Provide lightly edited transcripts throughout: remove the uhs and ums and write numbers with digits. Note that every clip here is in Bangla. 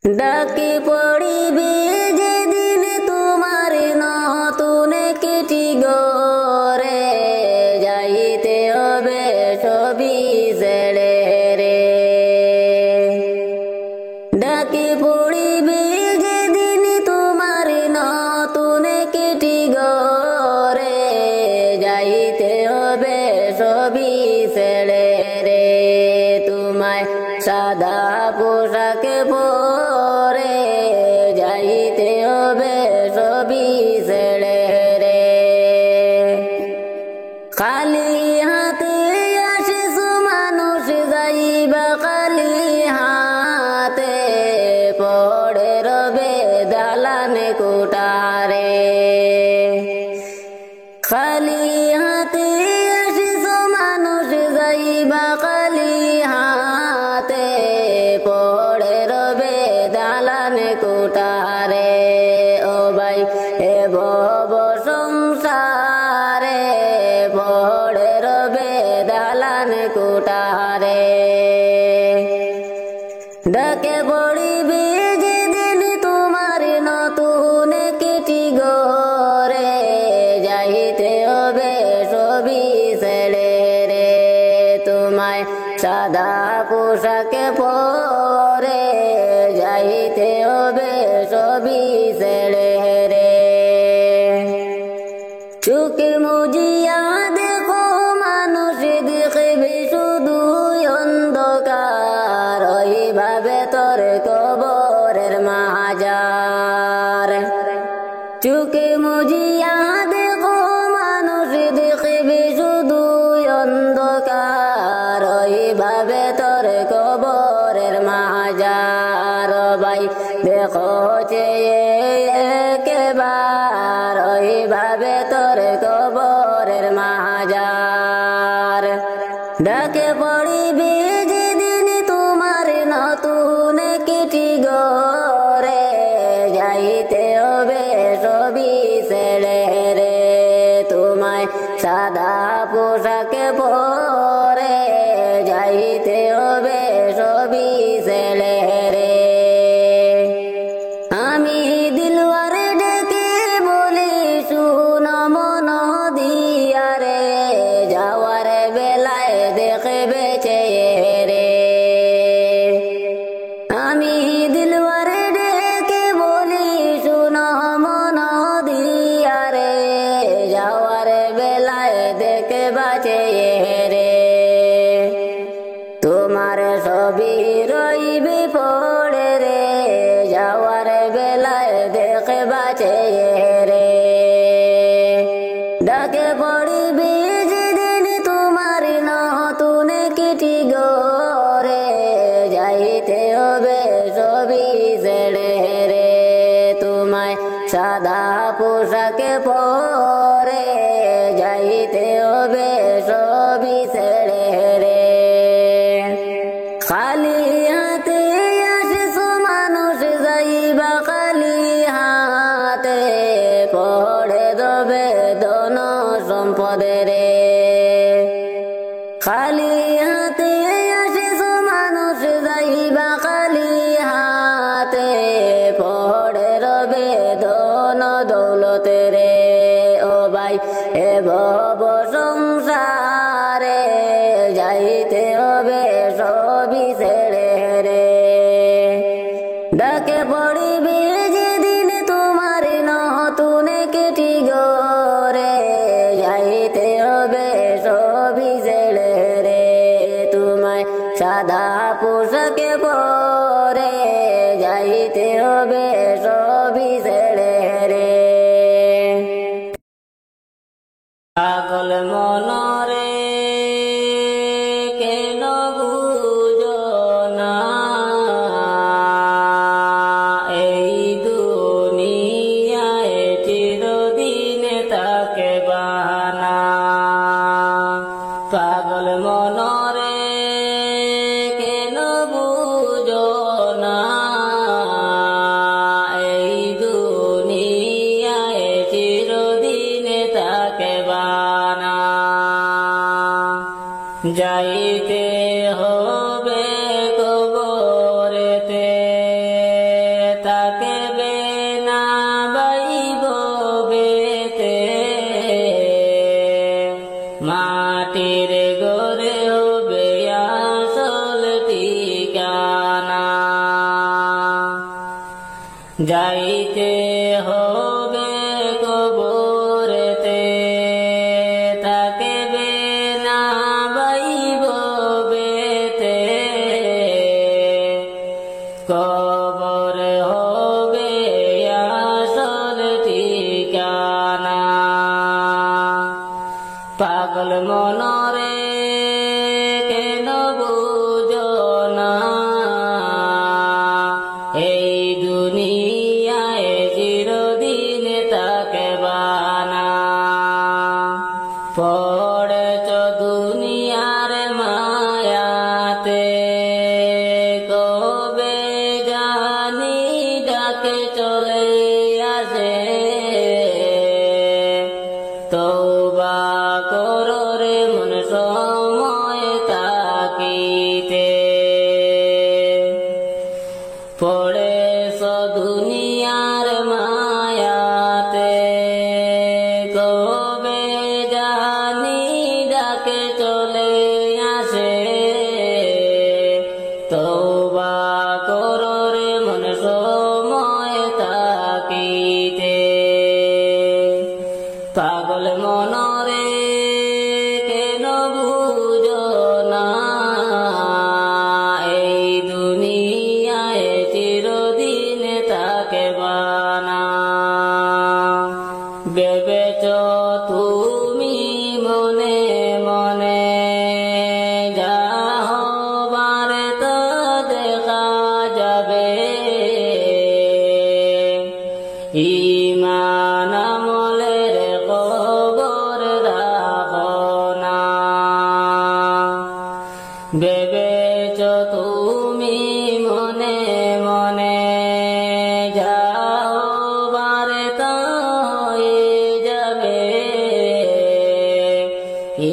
ডাকি পড়িবে যেদিন তোমার নতুন চিঠি গরে যাইতে হবে সবই ছেড়ে রে। ডাকি পড়িবে যেদিন তোমার নতুন চিঠি গরে যাইতে হবে সবই ছেড়ে রে। তোমায় সাদা পোশাক পরে যাইতে হবে সবই ছেড়ে রে। খালি হাতে আসিস মানুষ যাইবা খালি হাতে পড়ে রবে দালান কোটারে। খালি হাতে আসিস মানুষ যাইবা খালি হাতে পড়ে রবে দালান কোটারে। ও ভাই এ ভব সংসারে পড়ে রবে দালান কোটারে। ডাকে পড়িবে যেদিন তোমার নতুন চিঠি গরে যাইতে হবে সবই ছেড়ে রে। তোমায় সাদা পোশাক পরে যাইতে হবে সবই ছেড়ে রে। চোখে মুজিয়া দেখো মানুষ দেখবে শুধু অন্ধকার ওইভাবে তোর কবরের মাজার। চোখে মুজিয়া দেখো মানুষ দেখবে শুধু অন্ধকার ওইভাবে তোর কবরের মাজার। ভাই দেখো চেয়ে একেবার ওইভাবে তোর কবরের মাজার। ডাকে পড়িবে যেদিন তোমার নতুন চিঠি গরে যাইতে হবে সবই ছেড়ে রে। তোমায় সাদা পোশাক পরে যাইতে হবে সবই ছেড়ে রে। আমি দিলওয়ার ডেকে বলি শুন মন দিয়া রে যাওয়ার বেলায় দেখবে চেয়ে রে। আমি দিলওয়ার ডেকে বলি শুন মন দিয়া রে যাওয়ার বেলায় দেখবা চেয়ে রে। তোমার সবই রইবে পড়ে রে যাওয়ার বেলায় দেখবা চেয়ে রে। ডাকে পড়িবে যেদিন তোমার নতুন চিঠি গরে যাইতে হবে সবই ছেড়ে রে। তোমায় সাদা পোশাক পরে যাইতে হবে সবই ছেড়ে রে। খালি হাতে আসিস মানুষ যাইবা খালি হাতে পড়ে দেবে ধন সম্পদে রে। খালি হাতে আসিস মানুষ যাইবা খালি হাতে পড়ে রবে ধন দৌলতে রে। ও ভাই এ ভব সংসারে যাইতে হবে সবই ছেড়ে রে। ডাকে পড়িবে যেদিন তোমার নতুন চিঠি গরে যাইতে হবে সবই ছেড়ে রে। তোমায় সাদা পোশাক পরে যাইতে হবে সবই ছেড়ে রে। পাগল মনরে কেন বুঝো না এই দুনিয়ায় চিরদিন তাকে বাহানা। পাগল মনরে কেন বুঝো না যাইতে হবে কবরেতে, থাকিবে না বাইব বেতে, কবর হবে আসল ঠিকানা। পাগল মনরে কেন বুঝো না, এই দুনিয়ায় চিরদিন থাকবা না। পড়েছ দুনিয়ার মায়াতে, কবে জানি ডাকে চলে আসে, তওবা করো রে মন সময় থাকিতে। পড়েছ দুনিয়ার মায়াতে, কবে জানি ডাকে চলে আসে, তওবা করো রে মন সময় থাকিতে। পাগল মনরে কেন বুঝো না, এই দুনিয়ায় চিরদিন থাকবা না। ভেবেছ তুমি মনে মনে, যা হবার তা দেখা যাবে, ঈমান আমলের খবর রাখো না। ভেবেছ তুমি মনে মনে, যাওবার তা হয়ে যাবে,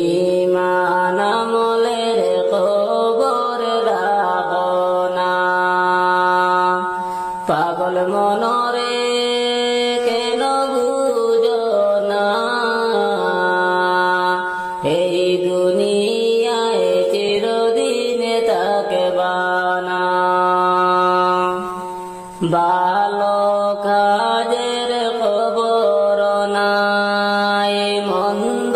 ঈমান আমলের খবর রাখো না। পাগল মনরে কেন বুঝো না, এই দুনিয়ায় চিরদিন থাকবা না। ভালো কাজের খবর নাই, মন্দ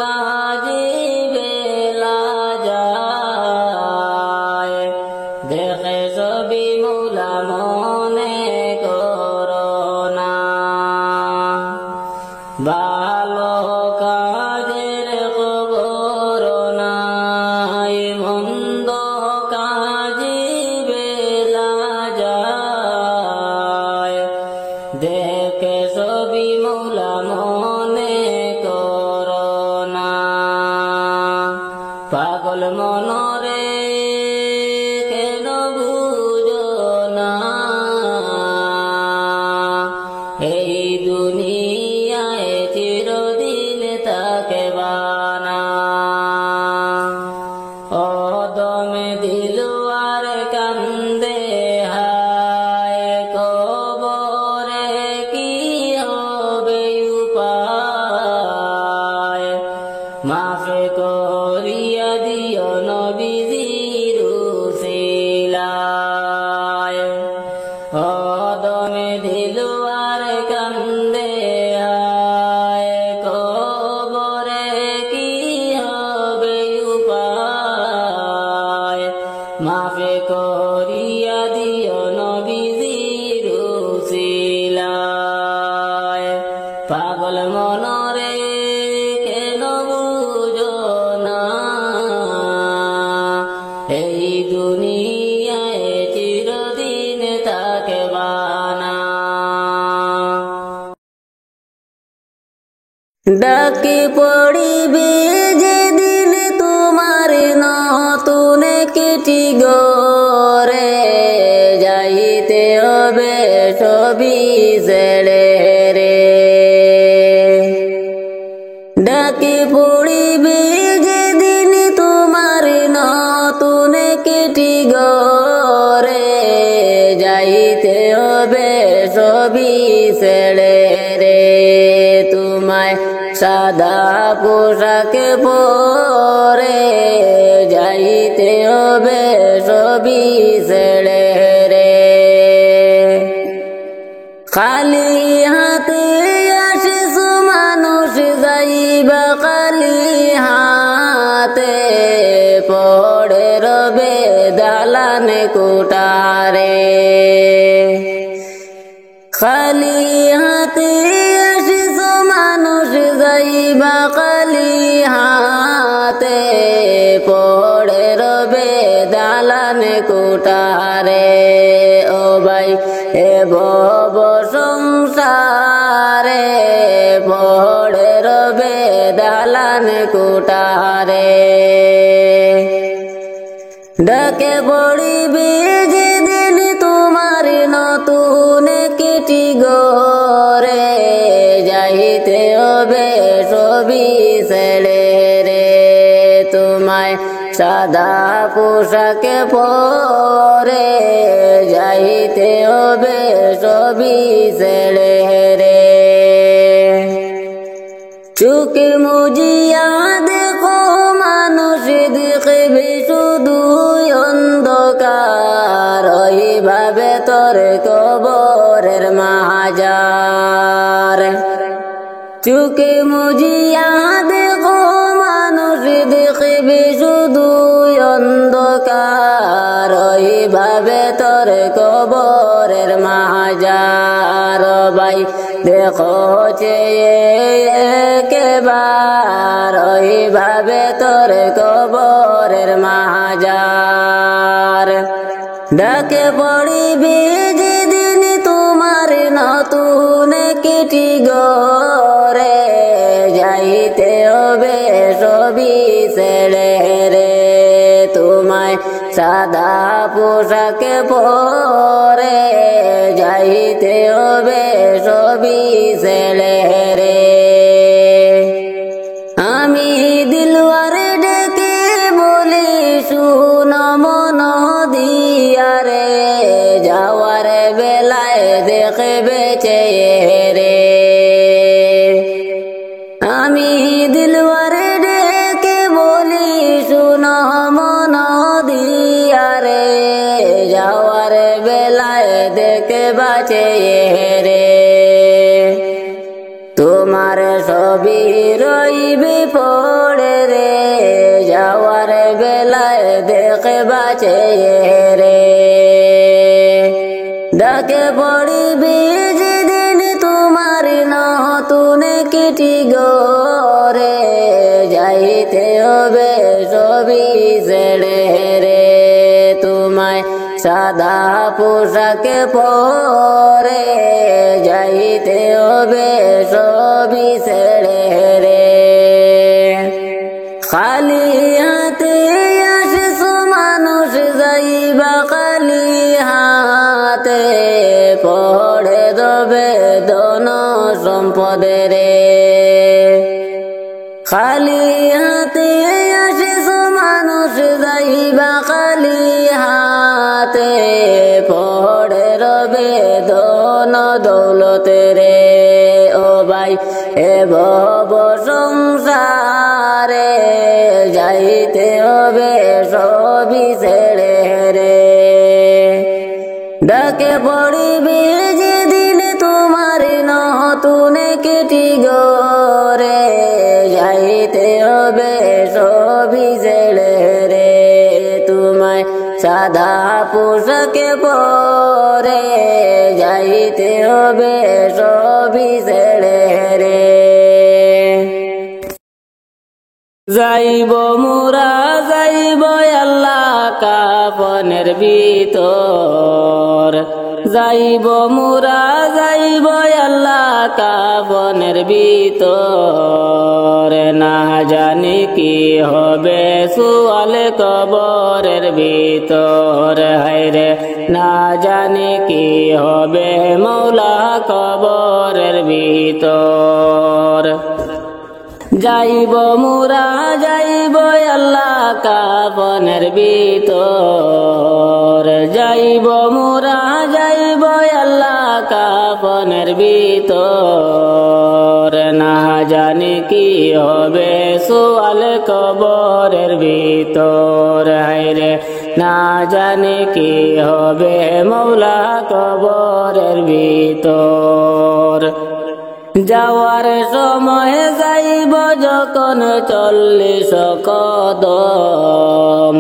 কাজে বেলা যায়, দেখে ছবি মুলা মনে করো না। ভালো কাজের খবর নাই, মন্দ কাজে বেলা যায়, দেখে ছবি মুলা মনে করো না। পাগল মনরে কেন বুঝো না, এই দুনিয়ায় চিরদিন থাকবা না। অদমে দিলওয়ার কান্দে হায়, কবরে কি হবে উপায়, মাফে করিয়া দিও নবীজির উসিলায়। অদমে দিলওয়ার কান্দে হায়, কবরে কি হবে উপায়, মাফে করিয়া দিও নবীজির উসিলায়। পাগল মনরে কেন বুঝো না, এই দুনিয়ায় চিরদিন থাকবা না। ডাকি পড়িবে যেদিন তোমার নতুন কেটি গরে, যাইতে হবে সবই ছেড়ে রে। ডাকি পড়িবে যেদিন তোমার নতুন কেটি গরে, যাইতে হবে সবই ছেড়ে রে। তোমায় সাদা পোশাকে পরে, যাইতে হবে সবই ছেড়ে রে। খালি হাতে আসিছো মানুষ যাইবা খালি হাতে পড়ে রবে দালানে কোটারে খালি হাতে আসিছো মানুষ যাইবা খালি হাতে পড়ে রবে দালানে কোটারে ও ভাই এ ভব সংসারে পড়ে রবে দালানে কোটারে ডাকে পড়িবে যেদিন তোমার নতুন কিটি গরে যাইতে হবে সবই ছেড়ে রে তোমায় সাদা পোশাকে পরে যাইতে হবে সবই ছেড়ে রে চোখে মুজিয়া দেখো মানুষ দেখবে শুধু অন্ধকার ওইভাবে তোর কবরের মাজার চোখে মুজিয়া দেখো মানুষ দেখবে শুধু অন্ধকার ওইভাবে তোর কবরের মাজার ভাই দেখো একেবার ওইভাবে তোর কবরের মাজার ডাকে পড়িবে যেদিন তোমার নতুন কিটি গরে যাইতে হবে সবই ছেড়ে রে তোমায় সাদা পোশাকে পরে যাইতে হবে সবই ছেড়ে রে আমি দিলওয়ারে ডেকে বলি শুন মন দিয়ারে যাওয়ার বেলায় দেখবে চেহারে আমি দিলওয়ারে ডেকে বলি শুন মন দিয়ারে যাওয়ার বেলায় দেখবা চেহারে তোমার সবই রইবে পড়ে রে যাওয়ার বেলায় দেখবা চেহারে ডাকে পড়িবে যেদিন তোমার নতুন কিটি গরে যাইতে হবে সবই ছেড়ে রে তোমায় সাদা পোশাকে পরে যাইতে হবে সবই ছেড়ে রে খালি হাতে আসিছো মানুষ যাইবা খালি হাতে পড়ে দেবে ধন সম্পদে রে খালি হাতে আসিছো মানুষ যাইবা খালি হাতে পড়ে রবে ধন দৌলতে রে ও ভাই এ ভব সংসারে যাইতে হবে সবই ছেড়ে রে ডাকে পড়িবে যেদিন তোমার নতুন কিটি গরে যাইতে হবে সবই ছেড়ে রে তোমায় সাদা পোশাকে পরে যাইতে হবে সবই ছেড়ে রে যাইব মুরা যাইব আল্লাহ কাফনের ভিতর যাইব মুরা যাইব আল্লাহ কাফনের ভিতর না জানি কি হবে সুয়াল কবরের ভিতর হায়রে না জানি কি হবে মৌলা কবরের ভিতর যাইব মুরা যাইব আল্লাহ কাফনের ভিতর যাইব মুরা যাইব আল্লাহ কাফনের ভিতর না জানি কি হবে সুয়াল কবরের ভিতর হায়রে না জানি কি হবে মৌলা কবরের ভিতর যাওয়ার সময় যাইব যখন 40 কদম,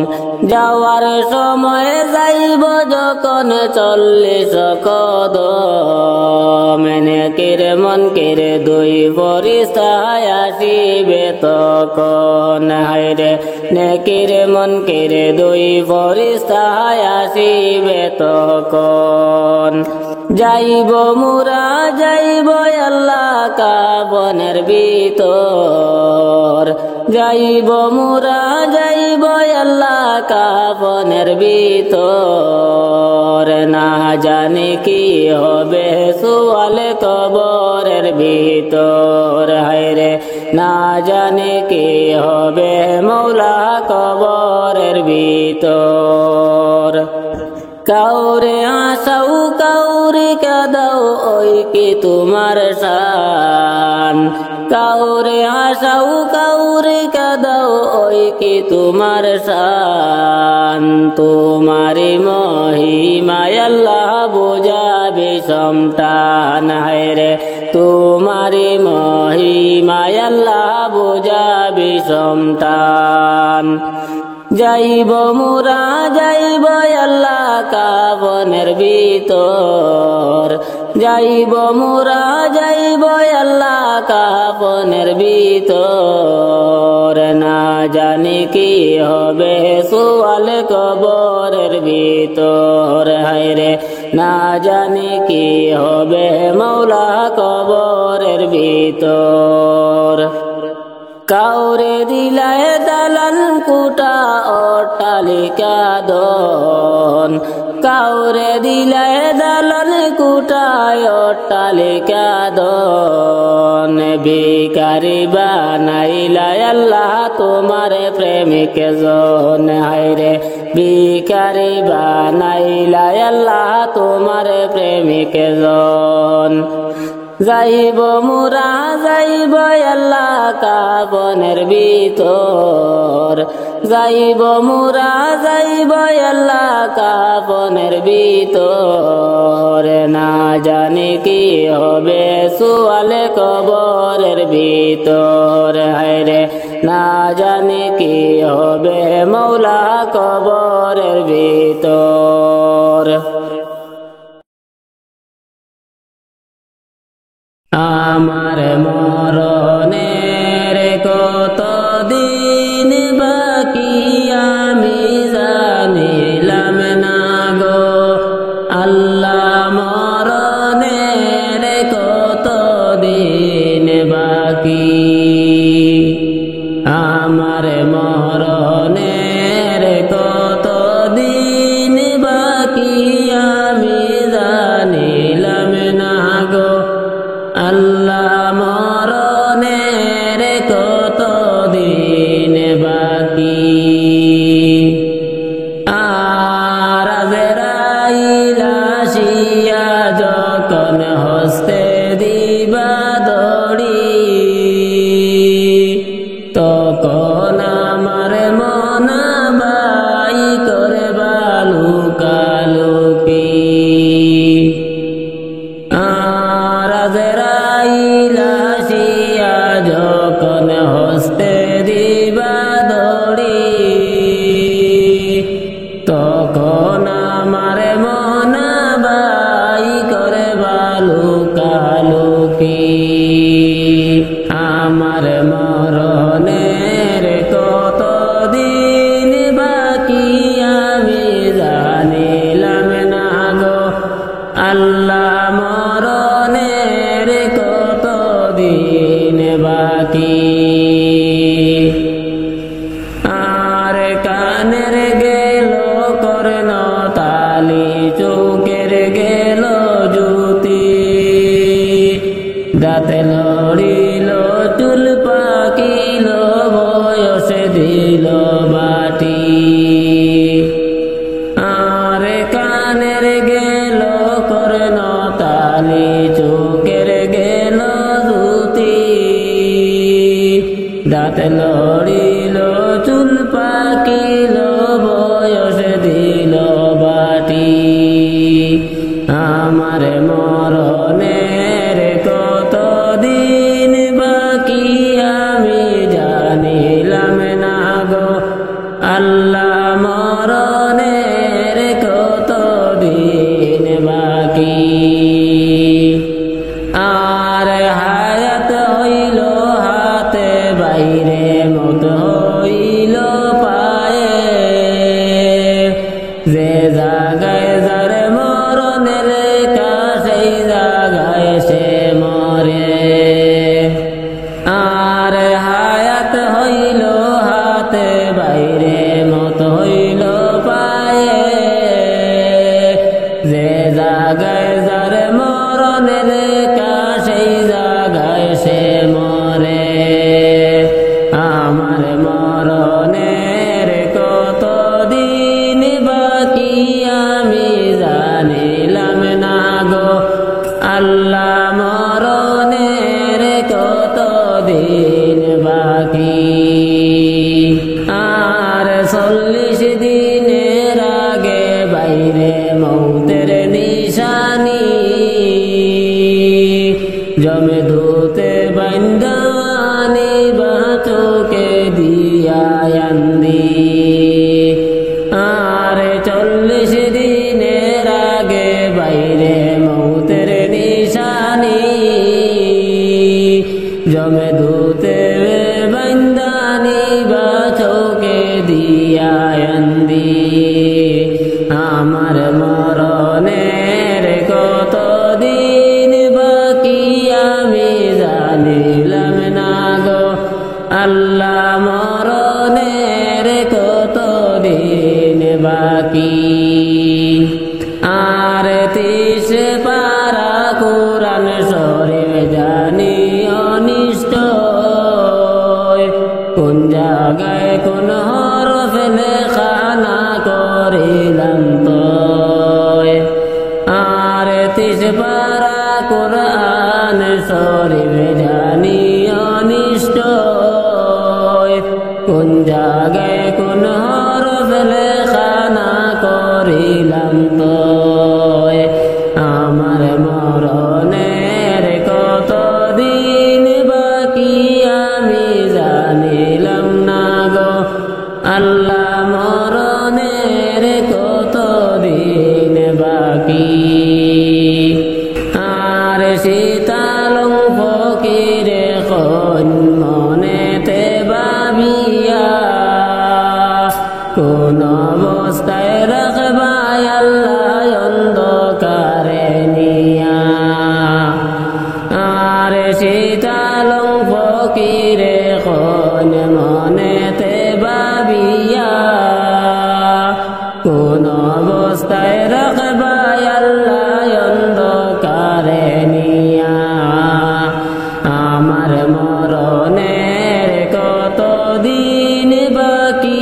যাওয়ার সময় যাইব যখন 40 কদম, নেকির মনকির দুই ফেরেশতায় আসিবে তখন। হায়রে নেকির মনকির দুই ফেরেশতায় আসিবে তখন। যাইব মুরা যাইব আল্লাহ কাফনের ভিতর, যাইব মুরা যাইব আল্লাহ কাফনের ভিতর, না জানি কি হবে সুয়াল কবরের ভিতর। হায়রে না জানি কি হবে মৌলা কবরের ভিতর। কাউরে আসাও কাউরে কাদাও ওই কি তোমার শান, কাউরে আসাও কাউরে কাদাও ওই কি তোমার শান, তোমারি মহিমায় আল্লাহ বুঝাবে সন্তান। হায়রে তোমারি মহিমায় আল্লাহ বুঝাবে সন্তান। যাইব মুরা যাইব আল্লাহ কাফনের ভিতর, যাইব মুরা যাইব আল্লাহ কাফনের ভিতর, না জানি কি হবে সুয়াল কবরের ভিতর। হায়রে না জানি কি হবে মৌলা কবরের ভিতর। কাউরে দিলায় দালান কুটা অট্টালিকা দন, কাউরে দিলায় দালান কুটা অট্টালিকা দন, ভিখারি বানাইলায় আল্লাহ তোমার প্রেমিক জন। হায়রে ভিখারি বানাইলায় আল্লাহ তোমার প্রেমিক জন। যাইব মুরা যাইব আল্লাহ কাফনের ভিতর, যাইব মুরা যাইব আল্লাহ কাফনের ভিতর, না জানি কি হবে সুয়াল কবরের ভিতর। হায়রে না জানি কি হবে মৌলা কবরের ভিতর। আমার মরণের কত দিন বাকি আমি জানিলাম না গো আল্লাহ, মরণের কত দিন বাকি, আমার মরণের কত দিন বাকি আমি জানিলাম না গো আল্লাহ, মরণের কত দিন বাকি। আর আজরাইল আসিয়া যখন হস্তে দিবা দড়ি, তখন আমার মনা বাই করে বালুকালুকি। আজরাইল আসিয়া যখন হস্তে দিবা দড়ি, তখন আমার মনা বাই করে বালুকালুকি। আমার মরণের কত দিন বাকি আমি জানিলাম না গো আল্লাহ, মরণের কত দিন বাকি। আর কানের গেল কর্ণ তালি, চোখের গেল জ্যোতি, দাঁতে লড়িল চুল পাকিল বয়সে দিল বাটি। আর কানের গেল কর্ণ তালি, চোখের গেল জ্যোতি, দাঁত লড়িল চুল পাকিল বয়সে দিল বাটি। আমার মরণের কত দিন বাকি আর হায়াত হইল হাতে বাইরে মত হইল পায়ে যে জাগায় যার মরণের লেখা সেই জাগায় সে মরে আর হায়াত হইল হাতে বাইরে মত হইল পায়ে যে জাগায় যার মরণের লেখা সেই জাগায় সে মরে আমার মরণের কত দিন বাকি আমি জানিলাম না গো আল্লাহ মরণের কত দিন বাকি আর 40 দিনের আগে বাইরে মৌতের নিশানি জমে ধুতে বান্দানি বাচোকে দিয়া আন্দি আর 40 দিনের আগে বাইরে মৌতের নিশানি জমে ধুতে বান্দানি বাচোকে দিয়া আন্দি আমার মরণের কত দিন বাকি আমি জানিলাম না গো আল্লাহ মরণের কত দিন বাকি আর 30 পারা কোরআন শরীফ জানি অনিষ্ট কোন জায়গায় কোন হরফ লেখা না করিলাম তো আর 30 পারা কোরআন শরীফ জানি অনিষ্ট কোন জায়গায় কোন হরফ লেখা না করিলাম তো আমার মরণের কত দিন বাকি আমি জানিলাম না গো আল্লাহ মরণের কত দিন বাকি আর শীতালং ফকিরে কোন মনেতে ভাবিয়া কোন অবস্থায় রাখবাই আল্লাহ অন্ধকারে নিয়া আর শীতালং ফকিরে কোন মনেতে ভাবিয়া কোন অবস্থায় রাখবাই আল্লাহ অন্ধকারে নিয়া আমার মরণের কত দিন বাকি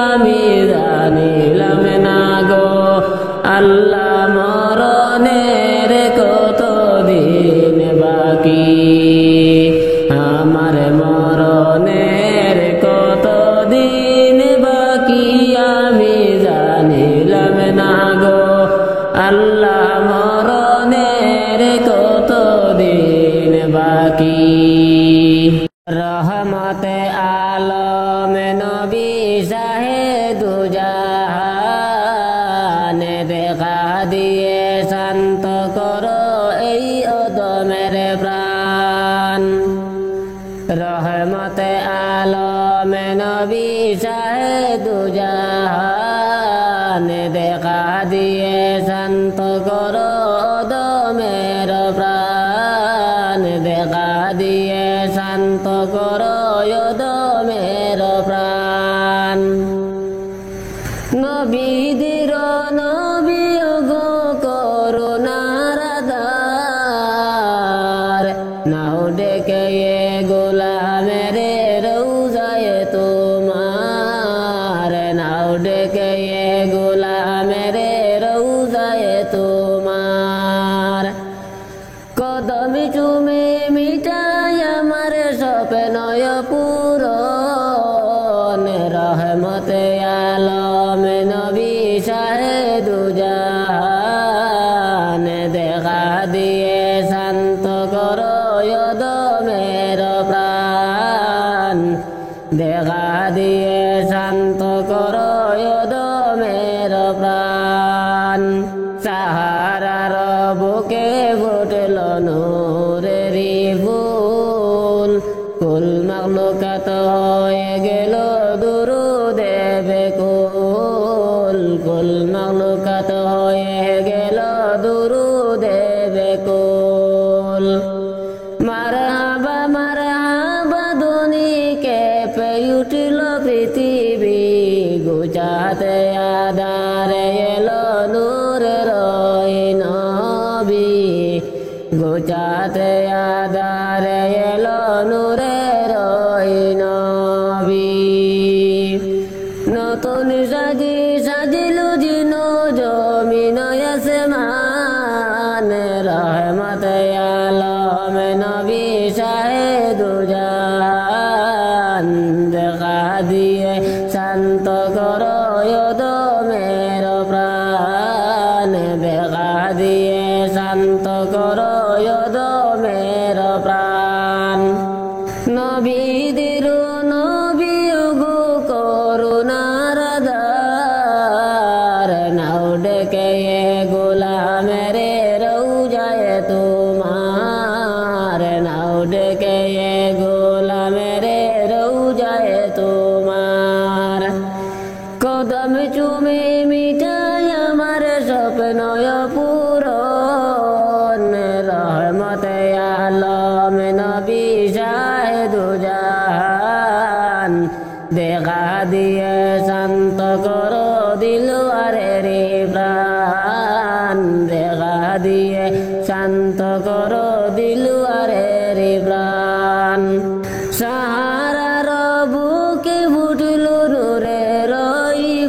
আমি জানিলাম না গো আল্লাহ মরণের কত দিন বাকি আমার মরণের কত দিন বাকি আমি জানিলাম না গো আল্লাহ মরণের কত দিন বাকি রহমতে আলম নবী শাহেদু জাহান দেখা দিয়ে শান্ত করো এই অদমের প্রাণ রহমতে আলম নবী শাহেদু জাহান দেখা দিয়ে শান্ত করো অদমের প্রাণ দেখা দিয়ে শান্ত করো অদমের প্রাণ নবীদের নবী গো করুণার আধার নাও ডেকে গোলামের রৌজায় তোমার নাও ডেকে গোলামের রৌজায় তোমার কদম চুমে মিটাই আমার স্বপ্নয় পূরণ রহমতে আলম নবী শাহেদু জাহান দেখা দিয়ে শান্ত করো অদমের প্রাণ দেখা দিয়ে শান্ত করো অদমের প্রাণ সাহারার বুকে ফুটল নূরেরি ফুল কুল মাখলুকাত হয়ে গেল দুরুদে বেকুল কুল মাখলুকাত হয়ে গেল দুরুদে বেকুল মারহাবা ধ্বনি কেঁপে উঠল পৃথিবী গুজাতে আধারে এলো নূরের নবী গুজাতে আধারে এলো নূরের নবী নতুন সাজিল জিন জমিন আসমান রহমতে আলম নবী শাহেদু জাহান দেখা দিয়ে শান্ত করো দমের প্রাণ দেখা দিয়ে শান্ত করো দমের প্রাণ নবীদের নবী গো করুণার ধার নাও ডেকে গোলামের রৌজায় তোমার নাও ডেকে গোলামের রৌজায় তোমার কদম চুমে মিঠাই আমার স্বপ্ন পূরণ রহমতে আলম নবী শাহেদু জাহান দেখা দিয়ে শান্ত করো দিলওয়ারের প্রাণ দেখা দিয়ে শান্ত করো দিলওয়ারের প্রাণ সাহারার বুকে ফুটল নূরের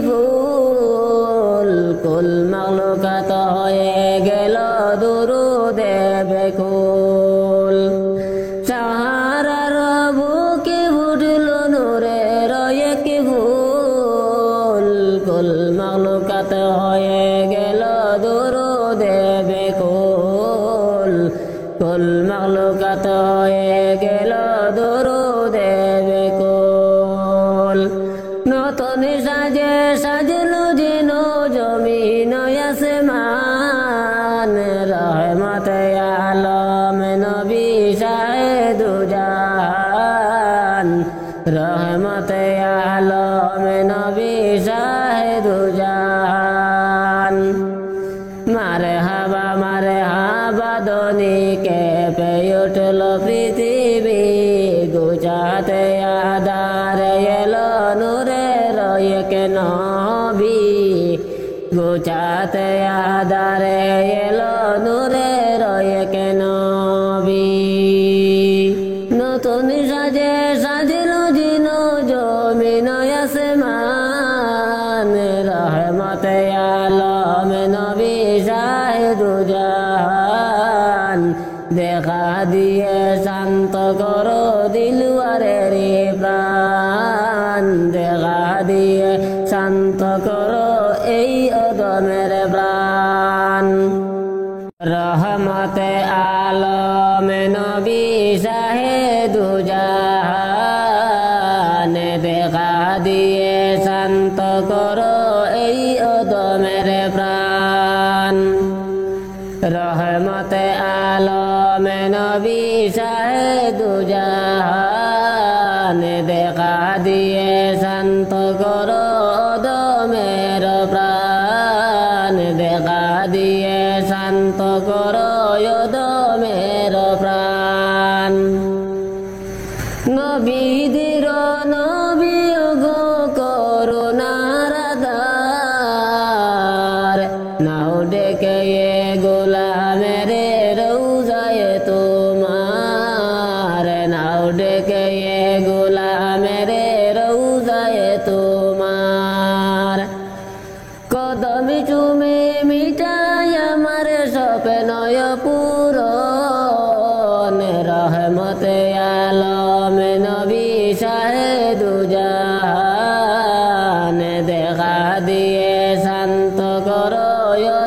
ফুল কুল মাখলুকাত হয়ে গেল দুরুদে বেকুল সাহারার বুকে ফুটল নূরের ফুল কুল মাখলুকাত হয়ে গেল দুরুদে বেকুল কুল মাখলুকাত হয়ে গেল দুরুদে বেকুল নতুন সাজল যেন জমিন আসমান রহমতে আলম নবী শাহেদু জাহান রহমতে আলম নবী শাহেদু জাহান মারহাবা ধ্বনি কেঁপে উঠল পৃথিবী গুজাতে আধারে এলো নূরের নবী গুজাতে আধারে এলো নূরের নবী নতুন সাজিল জিন জমিন আসমান রহমতে আলম নবী শাহেদু জাহান দেখা দিয়ে শান্ত করো দিলওয়ারের প্রাণ দেখা দিয়ে শান্ত করো এই অদমের প্রাণ রহমতে আলম নবী শাহেদু জাহান দেখা দিয়ে শান্ত করো এই অদমের প্রাণ রহমতে আলম নবী শাহেদু জাহান দেখা দিয়ে শান্ত করো অদমের প্রাণ দেখা দিয়ে শান্ত করো অদমের প্রাণ নবীদের নবী গো করুণার ধার নাও ডেকে গোলামের রৌজায় তোমার নাও ডেকে গোলামের রৌজায় তোমার কদম চুমে মিঠাই আমার স্বপ্ন পূরণ রহমতে আলম নবী শাহেদু জাহান দেখা দিয়ে শান্ত করো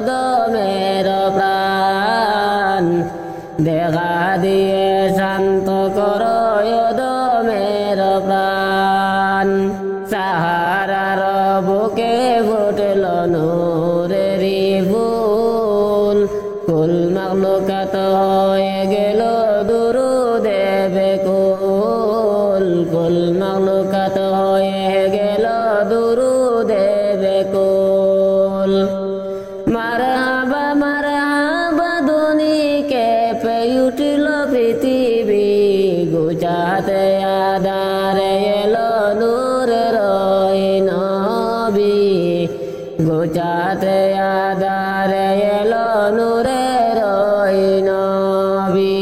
দমের প্রাণ দেখা দিয়ে শান্ত করো দমের প্রাণ সাহারার বুকে ফুটল নূরেরি ফুল কুল মাখলুকাত হয়ে গেল দুরুদে বেকুল কুল মাখলুকাত হয়ে গেল দুরুদে বেকুল মারহাবা ধ্বনি কেঁপে উঠল পৃথিবী গুজাতে আধারে এলো নূরের নবী গুজাতে আধারে এলো নূরের নবী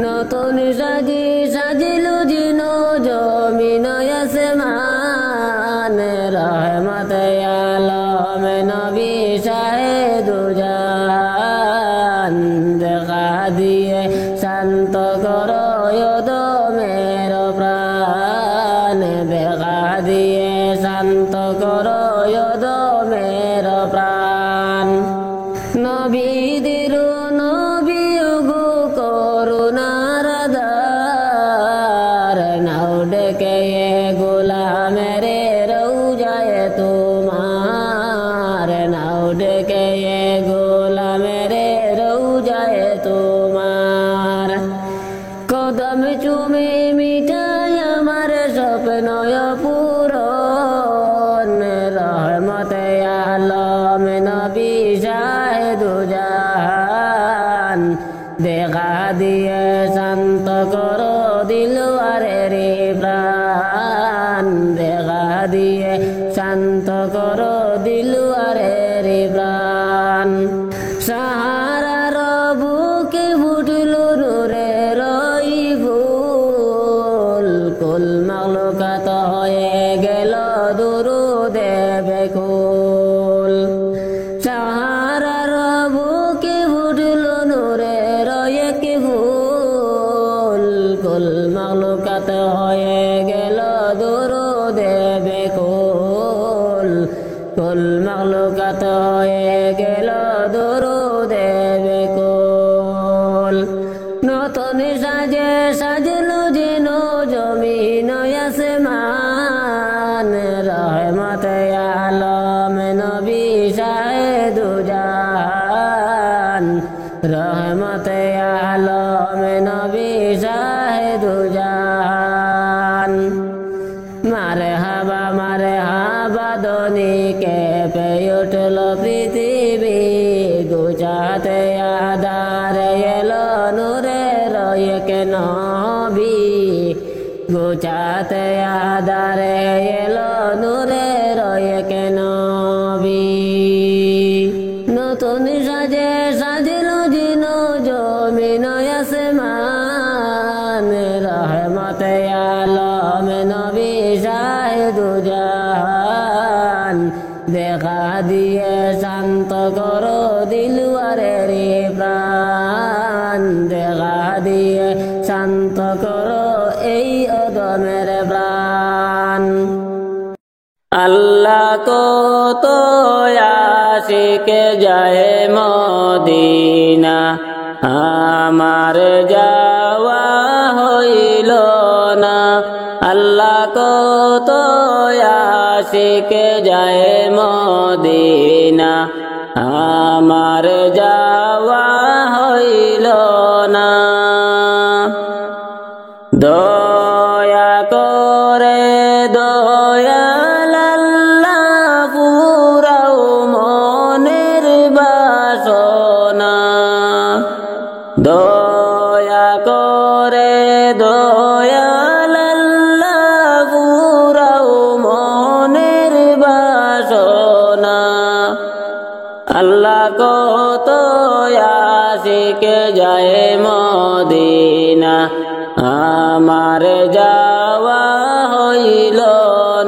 নতুন সাজিল জিন জমিন আসমান রহমতে আলম নবী শাহেদু জাহান দেখা দিয়ে শান্ত করো দমের প্রাণ দেখা দিয়ে শান্ত করো দমের প্রাণ নবীদের নবীগু করুণার ধার নাও ডেকে গোলামের রৌজায় তোমার নাও ডেকে গোলামের রৌজায় তোমার কদম চুমে মিঠাই আমার স্বপ্ন পূরণ রহমতে আলম নবী শাহেদু জাহান দেখা দিয়ে শান্ত করো দিলওয়ারের প্রাণ দেখা দিয়ে শান্ত করো দিলওয়ারের প্রাণ সাহারার বুকে ফুটল নূরের ফুল কুল মাখলুকাত হয়ে গেল দুরুদে বেকুল সাহারার বুকে ফুটল নূরের ফুল কুল মাখলুকাত হয়ে গেল দুরুদে বেকুল কুল মাখলুকাত হয়ে গেল দুরুদে বেকুল নতুন সাজল যেন জমিন আসমান রহমতে আলম নবী শাহেদু জাহান রহমতে আলম নবী শাহেদু জাহান মারহাবা ধ্বনি কেঁপে উঠল পৃথিবী গুজাতে আধারে এলো নূরের নবী গুজাতে আধারে এলো নূরের নবী নতুন সাজিল জিন জমিন আসমান রহমতে আলম নবী শাহেদু জাহান দেখা দিয়ে শান্ত করো দিলওয়ারের প্রাণ দেখা দিয়ে শান্ত করো এই অদমের প্রাণ আল্লাহ কত আশিকে যায় মদিনা আমার যাওয়া হইল না আল্লাহ কত আশিকে যায় মদিনা আমার যাওয়া হইল না দয়া করে দয়াল আল্লাহ পুরাও মনের বাসনা দয়া করে দয়াল আল্লাহ পুরাও মনের বাসনা আল্লাহ কত আশিকে যায় মদিনা আমার যাওয়া হইল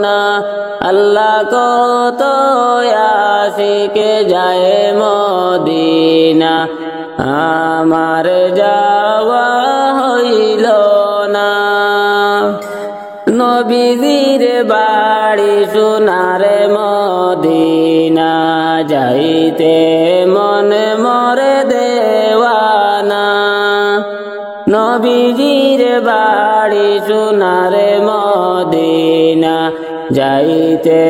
না আল্লাহ কত আশিকে যায় মদিনা আমার যাওয়া হইল না নবীজির বাড়ি সোনারে মদিনা যাইতে মনে মরে দেওয়ানা নবীজির বাড়ি সোনারে মদিনা যাইতে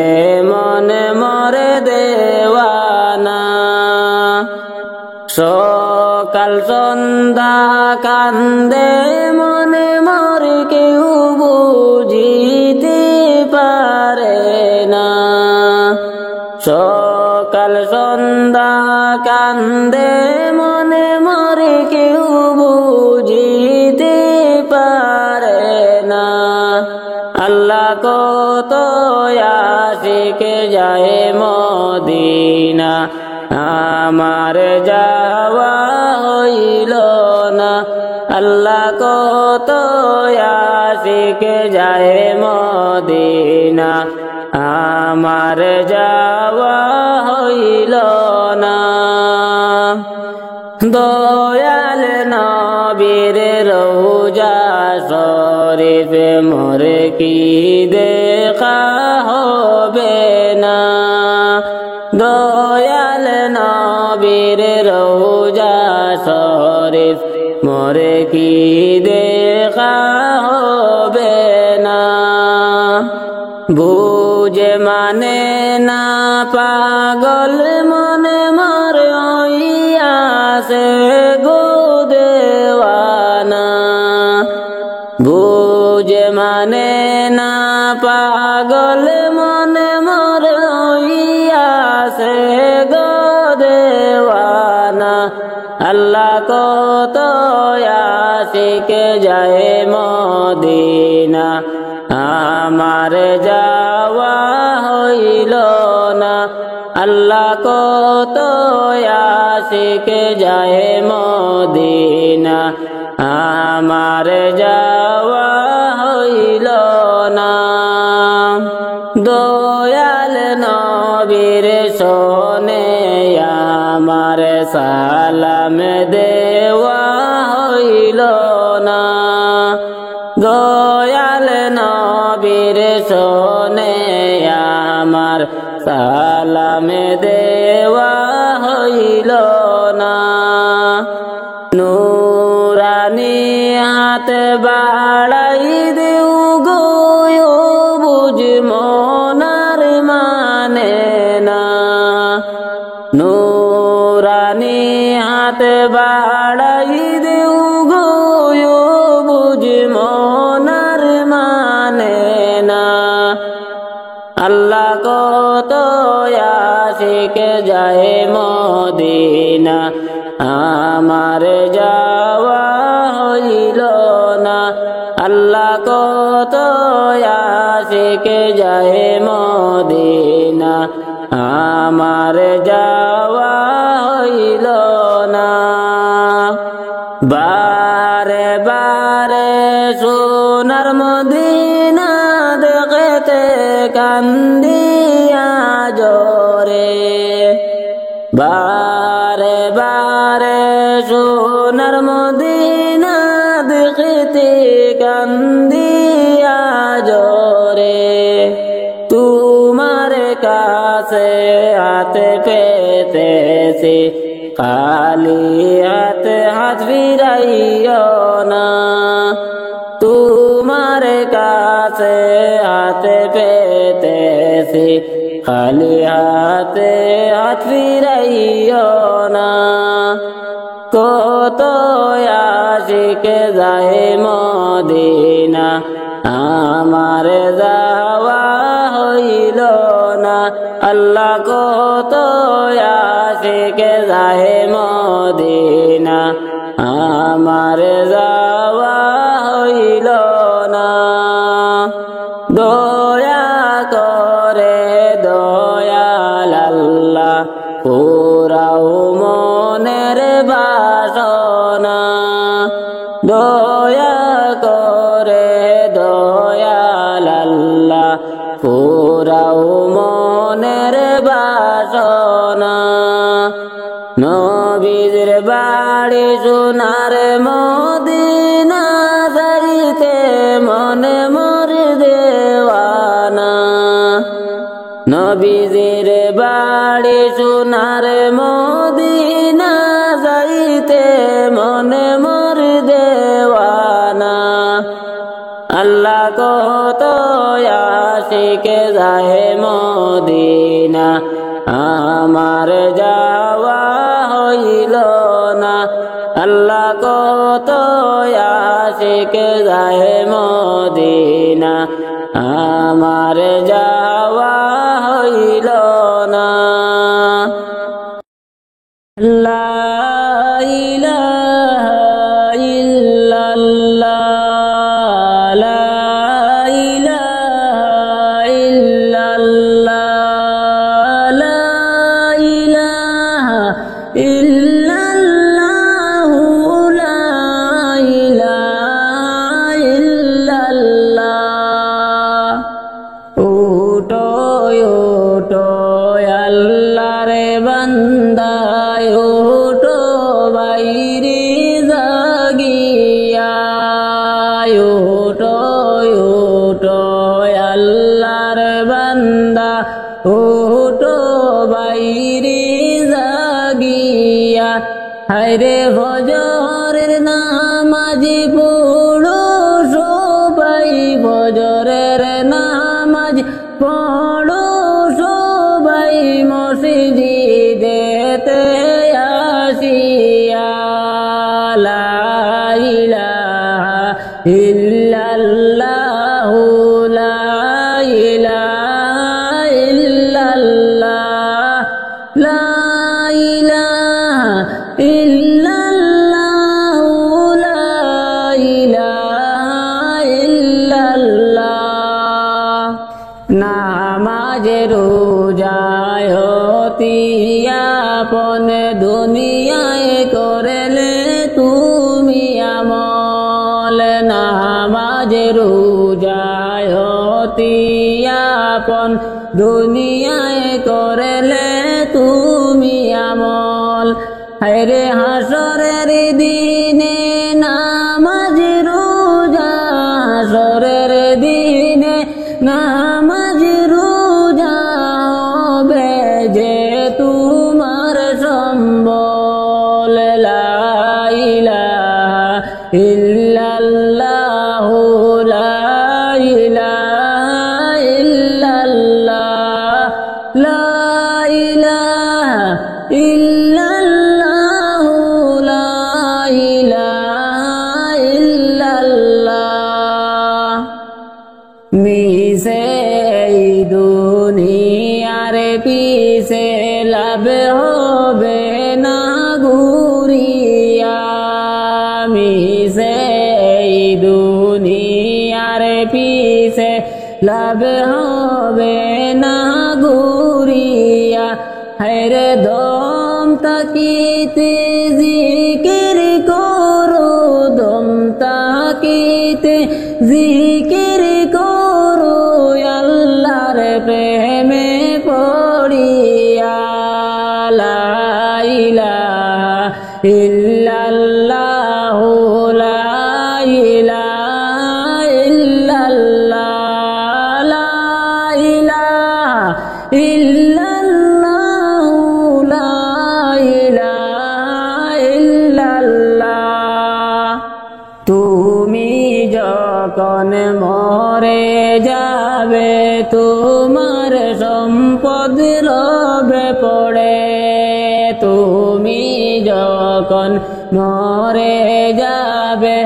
মনে মরে দেওয়ানা সকাল সন্ধ্যা কান্দে মনে মোর কেউ বুঝিতে পারে না। সকাল সন্ধ্যা কান্দে মনে মোর কেউ বুঝিতে পারে না। আল্লাহ কত আশিক যায় মদিনা, আমার যাওয়া হইল না। আল্লাহ কত আশিক যায় মদিনা, আমার যাওয়া হইল না। দয়াল নবীর রওজা শরীফ মোর কি দেখা হবে না। দয়াল নবীর রওজা শরীফ মোর কি দেখা হবে না। বুঝে মানে না পাগল মনে মোর হইয়াছে গো দেওয়ানা। বুঝে মানে না পাগল মনে মোর হইয়াছে গো দেওয়ানা। আল্লাহ কত আশিক যায় মদিনা, আমার যাওয়া হইল না। আল্লাহ কত আশিক যায় মদিনা, আমার যাওয়া হইল না। দয়াল নবীর শোনে আমার সালাম দেওয়া হইল না। দয়াল নবীর শোনে আমার সালাম দেওয়া হইল না। নুরানি হাত বাড়াই দেউ গো বুঝ মনার মানে না। নুরানি হাত বাড়াই দেউ গো বুঝ মনার মানে না। আল্লাহ কত আশিক যায় মদিনা, আমার যাওয়া হইল না। আল্লাহ কত আশিক যায় মদিনা, আমার যাওয়া হইল না। বারে বারে সোনার মদিনা দেখতে কান্দিয়া জোরে। বারে বারে সোনার মদিনা দেখতে কান্দিয়া জোরে। তোমার কাছে হাতে পেতেছি, খালি হাতে হাত ফিরাইও না। তোমার কাছে হাতে পেতেছি, খালি হাতে হাত ফিরাইও না। কত আশিক যায় মদিনা, আমার যাওয়া হইল না। আল্লাহ কত আশিক যায় মদিনা, আমার যাওয়া হইল না। দয়া করে দয়াল আল্লাহ পুরাও মনের বাসনা। দয়া করে দয়াল আল্লাহ পুরাও মনের বাসনা। নবীর বাড়ি সোনার মদিনা যাইতে মনে মোর দেওয়ানা। নবীর বাড়ি সোনার মদিনা যাইতে মনে মোর দেওয়ানা। আল্লাহ কত আশিক যায় মদিনা, আমার যাওয়া হইল না আল্লাহ কত আশিক যায় মদিনা আমার যাওয়া হইল না লা ইলাহা ইল্লাল্লাহ লা ইলাহা ইল্লাল্লাহ লা ইলাহা ইল্লাল্লাহ লা ইলাহা ইল্লাল্লাহ উঠো উঠো আল্লাহর বান্দা উঠো বাইরে জাগিয়া উঠো উঠো আল্লাহর বান্দা উঠো বাইরে জাগিয়া হায়রে ফজরের নামাজ পড়ো সবাই ফজরের নামাজ পড়ো সবাই মসজিদেতে আসিয়া লা ইলাহা ইল্লাল্লাহ লা ইলাহা ইল্লাল্লাহ লা ইলাহা ইল্লাল্লাহ লা ইলাহা ইল্লাল্লাহ নামাজ রোজায় আপন দুনিয়ায় করলে তুমি আমল নামাজ রোজায় আপন দুনিয়ায় করলে তুমি আমল হায়রে হাসরের দিনে নামাজ রোজা হাসরের দিনে নামাজ রোজা হবে যে তোমার সম্বল লা ইলাহা ইল্লাল্লাহ লা ইলাহা ইল্লাল্লাহ লা ইলাহা ইল্লাল্লাহ লা ইলাহা ইল্লাল্লাহ মিশে দুনিয়ার পিছে লাভ হবে না ঘুরিয়া মিশে দুনিয়ার পিছে লাভ হবে না ঘুরিয়া হায়রে দম তাকিতে জিকির করো দম তাকিতে জিকির করো আল্লাহর প্রেমে পড়িয়া লা ইলাহা ইল্লাল্লাহ লা ইলাহা ইল্লাল্লাহ লা ইলাহা ইল্লাল্লাহ লা ইলাহা ইল্লাল্লাহ তুমি যখন মরে যাবে তোমার সম্পদ লবে পড়ে তুমি যখন মরে যাবে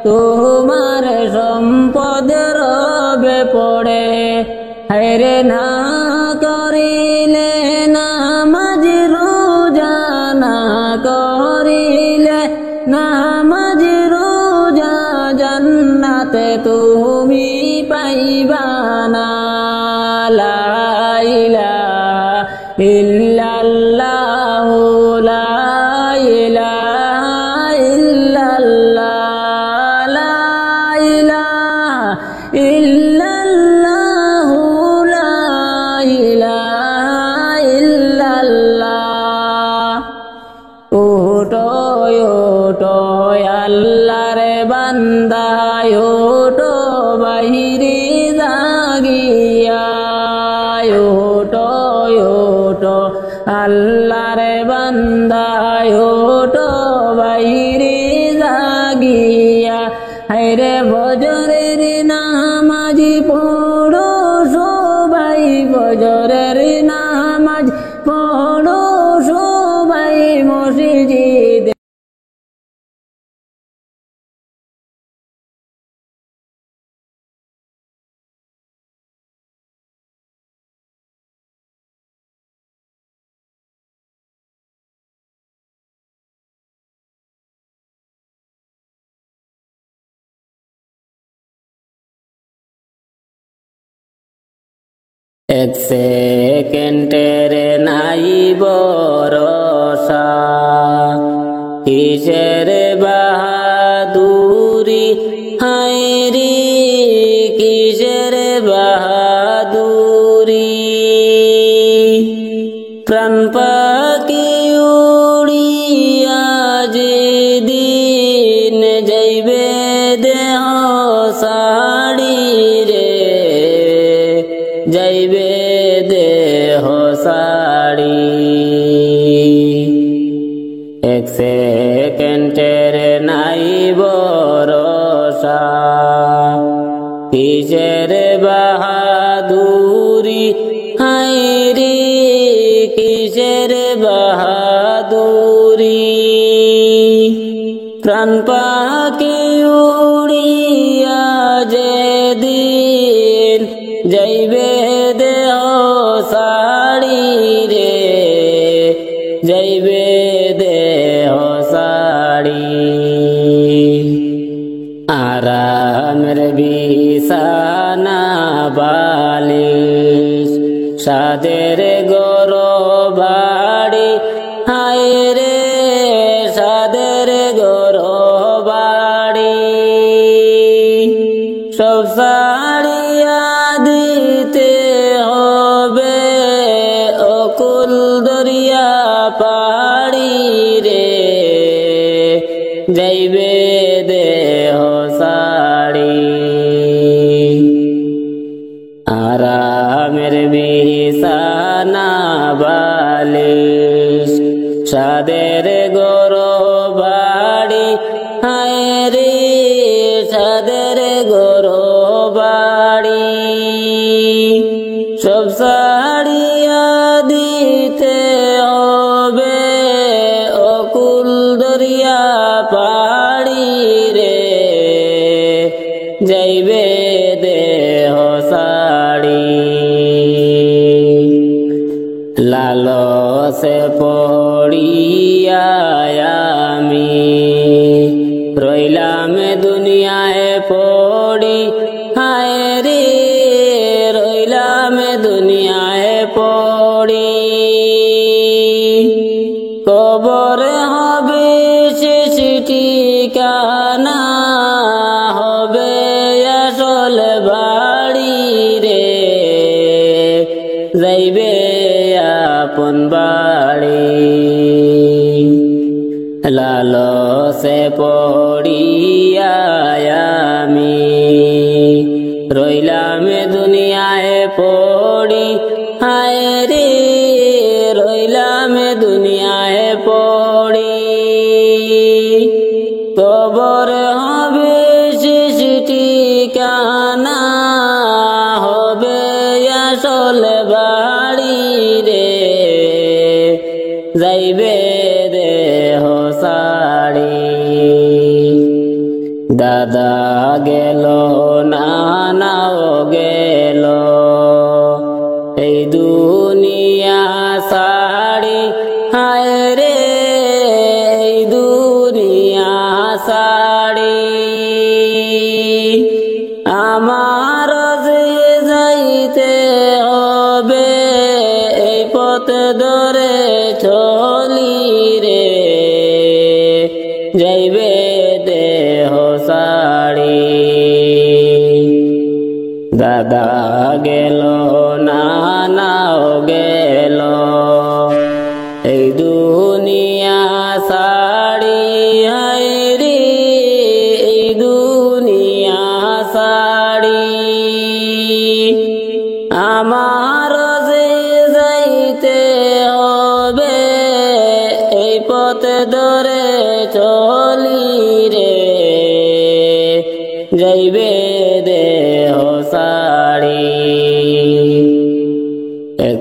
তোমার সম্পদ রবে পড়ে হায়রে না করিলে নামাজ রোজা না করিলে নামাজ রোজা জান্নাতে তুমি পাইবা না লা ইলাহা ইল্লাল্লাহ লা ইলাহা ইল্লাল্লাহ লা ইলাহা ইল্লাল্লাহ লা ইলাহা ইল্লাল্লাহ ওটো ওটো আল্লাহর বান্দা ওটো বাহিরে জাগিয়া ওটো ওটো আল্লাহর বান্দা ওটো বাহিরে জাগিয়া হায়রে ফজরের নামাজ পড়ো সবাই ফজরের নামাজ পড়ো সবাই মসজিদে এক সেকেন্ডের নাই ভরসা কিসের বাহাদুরি হায়রি কিসের বাহাদুরি প্রাণ পাখি উড়িয়া যেদিন যাইবে দেহ সাড়ি রে যাইবে দেহ সাড়ি এক সেকেন্ডের নাই ভরসা কিসের বাহাদুরি হায়রে কিসের বাহাদুরি প্রাণ পাখি উড়িয়া যেদিন যাইবে দেহ সাড়ি রে যাইবে দেহ সাড়ি আরামের বিছানা বালিশ সাদের গরবাড়ি হায়রে সাদের গরবাড়ি সব সারিয়া দিতে হবে অকুল দরিয়া পাড়ি রে যাইবে দেহ সাড়ি আরামের বিছানা বালিশ সাদের গরবাড়ি হায়রে সাদের গরবাড়ি সব সারিয়া দিতে হবে অকুল দরিয়া পাড়ি রে যাইবে দেহ সাড়ি লালসে পড়িয়া আমি রইলাম দুনিয়ায় পড়ি হায়রে রইলাম দুনিয়ায় পড়ি কবর হবে শেষ ঠিকানা হবে আসল বাড়ি রে যাইবে আপন বাড়ি লালসে পড়িয়া আমি রইলাম দুনিয়ায় পড়ি হায়রে রইলাম দুনিয়ায় পড়ি কবর হবে শেষ ঠিকানা হবে আসল বাড়ি রে যাইবে দেহ সাড়ি দাদা গেল নানাও গেল এই দুনিয়া সাড়ি হায়রে এই দুনিয়া সাড়ি আমার যে যাইতে হবে এই পথ ধরে চলি রে যাইবে দেহ সাড়ি দাদা গেল নানাও গেল এই দুনিয়া সাড়ি হায়রে এই দুনিয়া সাড়ি আমার যে যাইতে হবে এই পথ ধরে চলি রে যাইবে দেহ সাড়ি এক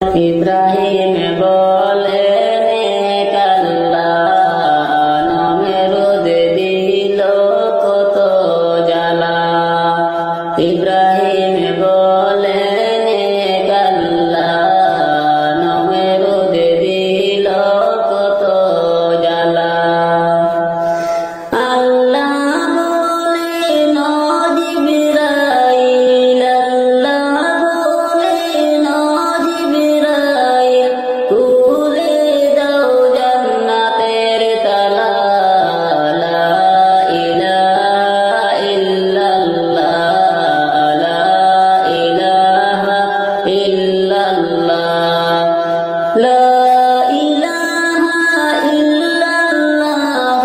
ইব্রাহিম বলেন আল্লাহ নমরুদ দিল কত জ্বালা। ইব্রাহিম বলেন আল্লাহ নমরুদ দিল কত জ্বালা। আল্লাহ বলেন জিবরাইল, আল্লাহ বলেন জিবরাইল, খুলে দাও জান্নাতের তালা। লা ইলাহা ইল্লাল্লাহ, লা ইলাহা ইল্লাল্লাহ, লা ইলাহা ইল্লাল্লাহ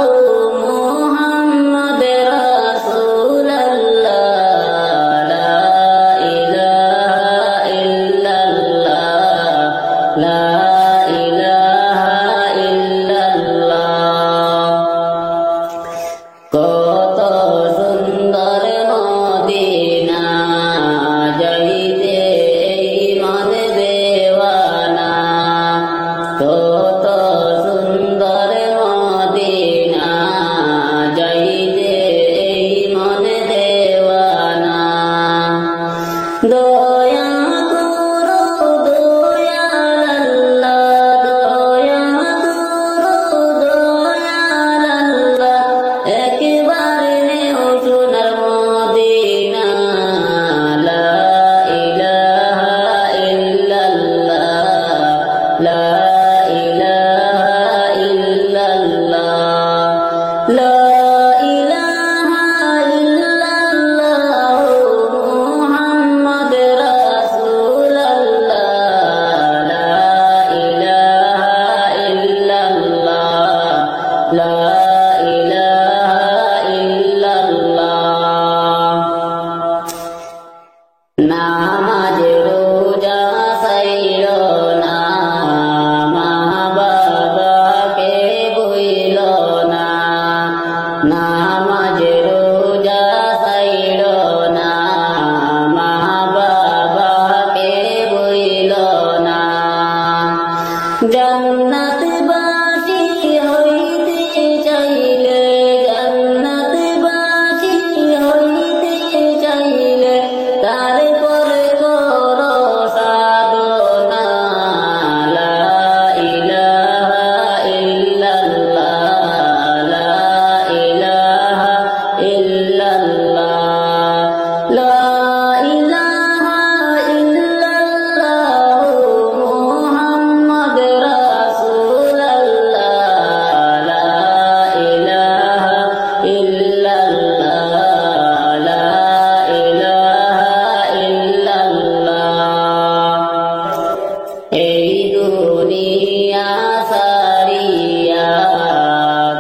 মুহাম্মদ রাসূলুল্লাহ, লা ইলাহা ইল্লাল্লাহ, লা ইলাহা ইল্লাল্লাহ। কত সুন্দর মদিনা, যাইতে ইমান দেওয়ানা। কত সুন্দর মদিনা, যাইতে ইমান দেওয়ানা। দয়া করো দয়াল আল্লাহ, দয়া করো দয়াল আল্লাহ, একবার নেও সোনার মদিনা। লা ইলাহা ইল্লাল্লাহ, লা ইলাহা ইল্লাল্লাহ, লা ইলাহা ইল্লাল্লাহ মুহাম্মদ রাসূলুল্লাহ, লা ইলাহা ইল্লাল্লাহ, লা ইলাহা ইল্লাল্লাহ। নামাজ রোজা ছাইড়ো না, মা বাবাকে ভুইলো না। নামাজ রোজা ছাইড়ো না, মা বাবাকে ভুইলো না। জান্নাতবাসী হইতে চাইলে, জান্নাতবাসী হইতে চাইলে, তারপরে করো সাধনা। লা ইলাহা ইল্লাল্লাহ, লা ইলাহা ইল্লাল্লাহ, লা ইলাহা ইল্লাল্লাহ মুহাম্মদ রাসূলুল্লাহ, লা ইলাহা ইল্লাল্লাহ, লা ইলাহা ইল্লাল্লাহ। এই দুনিয়া সারিয়া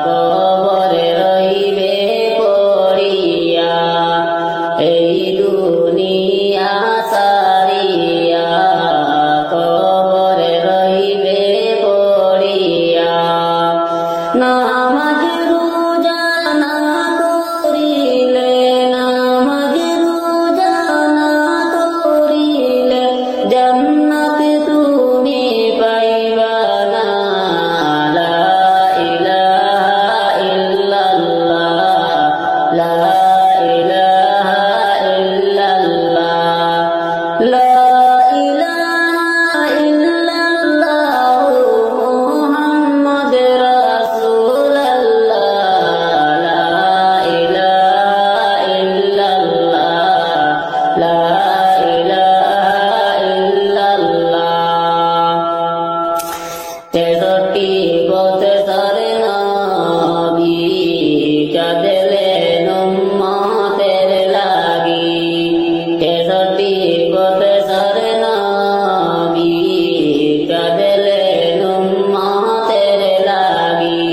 কবরে রইবে পড়িয়া। এই দুনিয়া সারিয়া কবরে রইবে পড়িয়া। নামাজ রোজা না করিলে, নামাজ রোজা না করিলে, জান্নাত তুমি পাইবা না। লা ইলাহা ইল্লাল্লাহ, লা ইলাহা ইল্লাল্লাহ, লা ইলাহা ইল্লাল্লাহ মুহাম্মদ রাসূলুল্লাহ, লা ইলাহা ইল্লাল্লাহ, লা ইলাহা ইল্লাল্লাহ। 63 বছর নবী কাঁদলেন উম্মতের লাগি। 63 বছর নবী কাঁদলেন উম্মতের লাগি।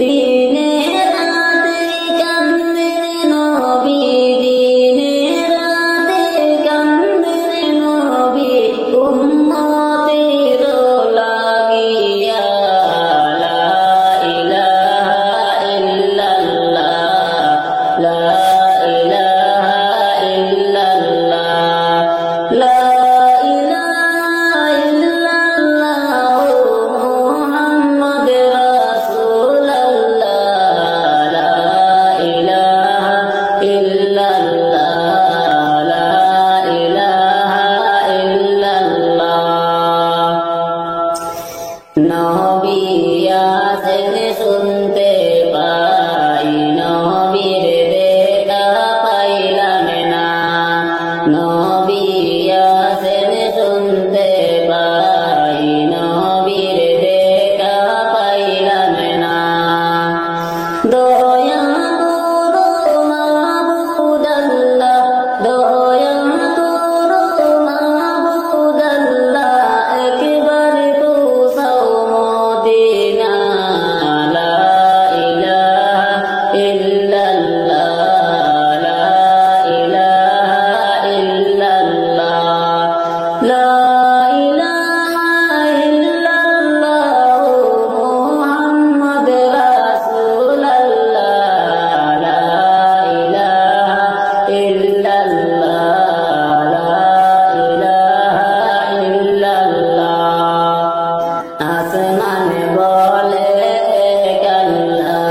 দিনে রাতে কাঁদলেন নবী, দিনে রাতে কাঁদলেন নবী উম্মতের লাগিয়া। নবী আছেন শুনতে পাই, নবীর দেখা পাইলাম না। নবী আছেন শুনতে পাই, নবীর দেখা পাইলাম না। দয়া করো মাবুদ আল্লাহ, দয়া করো মাবুদ আল্লাহ, একবার পৌঁছাও মদিনা। লা ইলাহা ইল্লাল্লাহ, লা ইলাহা ইল্লাল্লাহ, লা ইলাহা ইল্লাল্লাহ মুহাম্মদ রাসূলুল্লাহ, লা ইলাহা ইল্লাল্লাহ, লা ইলাহা ইল্লাল্লাহ। আসমান বলে এক আল্লাহ,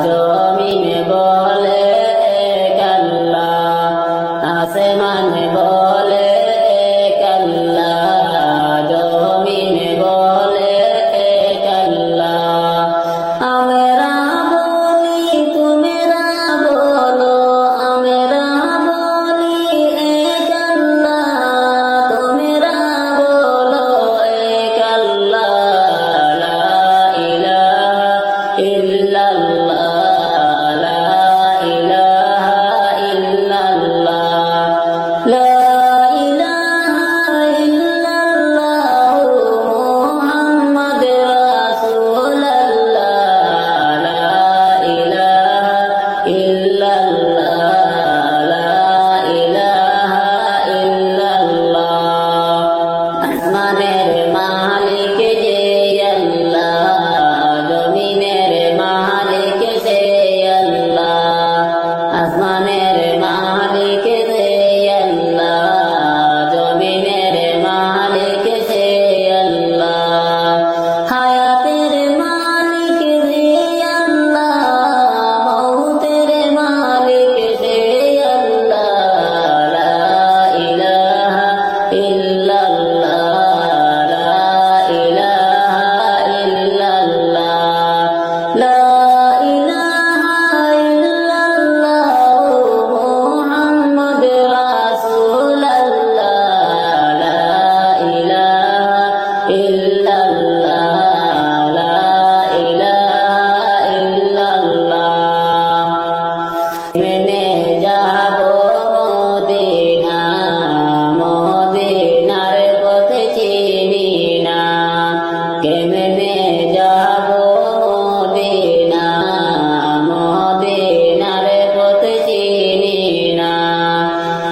জমিন বলে এক আল্লাহ। আসমান বলে এক আল্লাহ, জমিন বলে এক আল্লাহ। আমরা বলি তোমরা বলো, আমরা বলি এক আল্লাহ, তোমরা বলো এক আল্লাহ। লা ইলাহা ইল্লাল্লাহ, লা ইলাহা ইল্লাল্লাহ, লা ইলাহা ইল্লাল্লাহ মুহাম্মদ রাসূলুল্লাহ, লা ইলাহা ইল্লাল্লাহ, লা ইলাহা ইল্লাল্লাহ। আসমানের মালিক যে আল্লাহ, জমিনের মালিক সে আল্লাহ। আসমানের মালিক যে আল্লাহ, জমিনের মালিক সে আল্লাহ। হায়াতের মালিক যে আল্লাহ, মৌতের মালিক সে আল্লাহ। লা ইলাহা ইল্লাল্লাহ, লা ইলাহা ইল্লাল্লাহ, লা ইলাহা ইল্লাল্লাহ মুহাম্মদ রাসূলুল্লাহ, লা ইলাহা ইল্লাল্লাহ, লা ইলাহা ইল্লাল্লাহ। মেনে যাবো মদিনা, মদিনার পথ চিনি না। কেমনে যাবো মদিনা, মদিনার পথ চিনি না।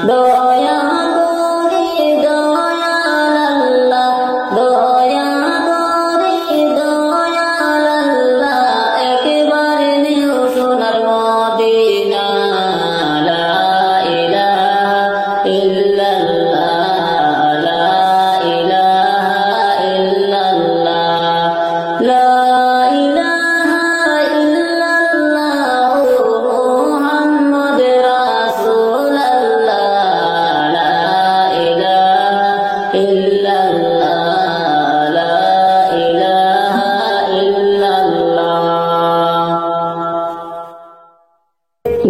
দয়া করে দয়াল আল্লাহ, দয়া করে দয়াল আল্লাহ, একবার নিও সোনার মদিনা। লা ইলাহা ইল্লাল্লাহ, লা ইলাহা ইল্লাল্লাহ, লা ইলাহা ইল্লাল্লাহ মুহাম্মদ রাসূলুল্লাহ, লা ইলাহা ইল্লাল্লাহ, লা ইলাহা ইল্লাল্লাহ।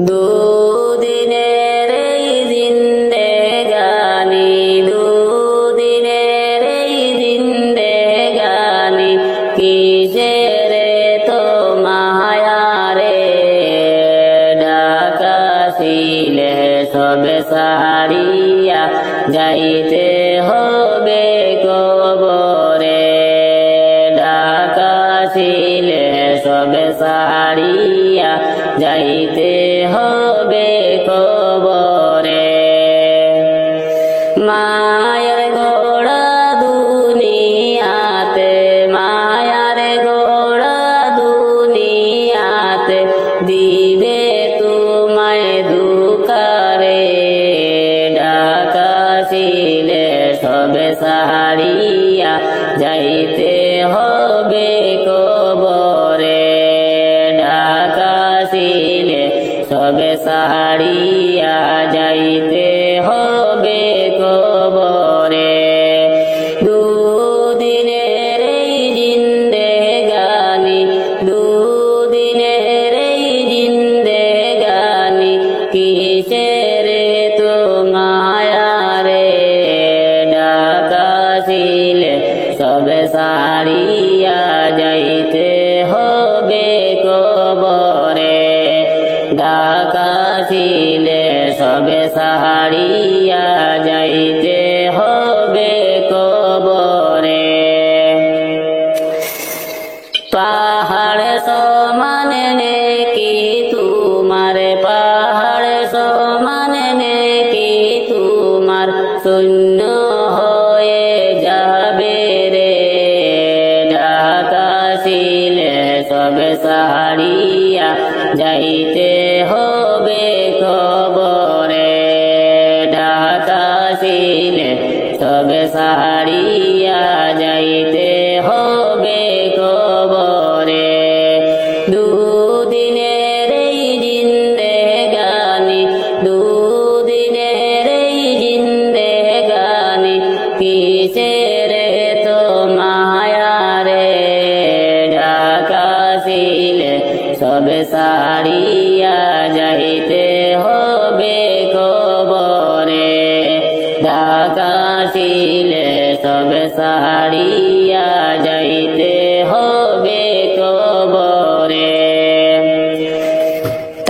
দুদিনের এই জিন্দেগানি, দুদিনের এই জিন্দেগানি, কিসের তো মায়ারে ডাকাছিলে সবে সারিয়া, যাইতে হবে কবরে। ডাকাছিলে সবে সারিয়া, যাইতে হবে কবরে। মায়ের গোড়া দুনিয়াতে, মায়ার গোড়া দুনিয়াতে, দিবে তোমায় দুকারে। ডাকাছিলে সবে সারিয়া, যাইতে হবে কবরে। ডাকাছিলে সবে সারিয়া, যাইতে হবে কবরে। দুদিনের এই সাহারিয়া যাইতে হবে কবরে ঢাকা ছিলে সবে সাহারিয়া যাইতে হবে কবরে পাহাড় সমান নেকি তোমার পাহাড় সমান নেকি তোমার শূন্য হয়ে যাবে রে ঢাকা ছিলে সবে সাহারিয়া যাইতে হবে কবরে ঢাকা ছিলে সবে সাহারিয়া যাইতে হবে কবরে দুদিনের এই জিন্দেগানি দুদিনের এই জিন্দেগানি কিসের তো মায়া রে ঢাকা ছিলে সবে সাহারিয়া যাইতে হবে কবরে ঢাকা ছিলে সবে সাহারিয়া যাইতে হবে কবরে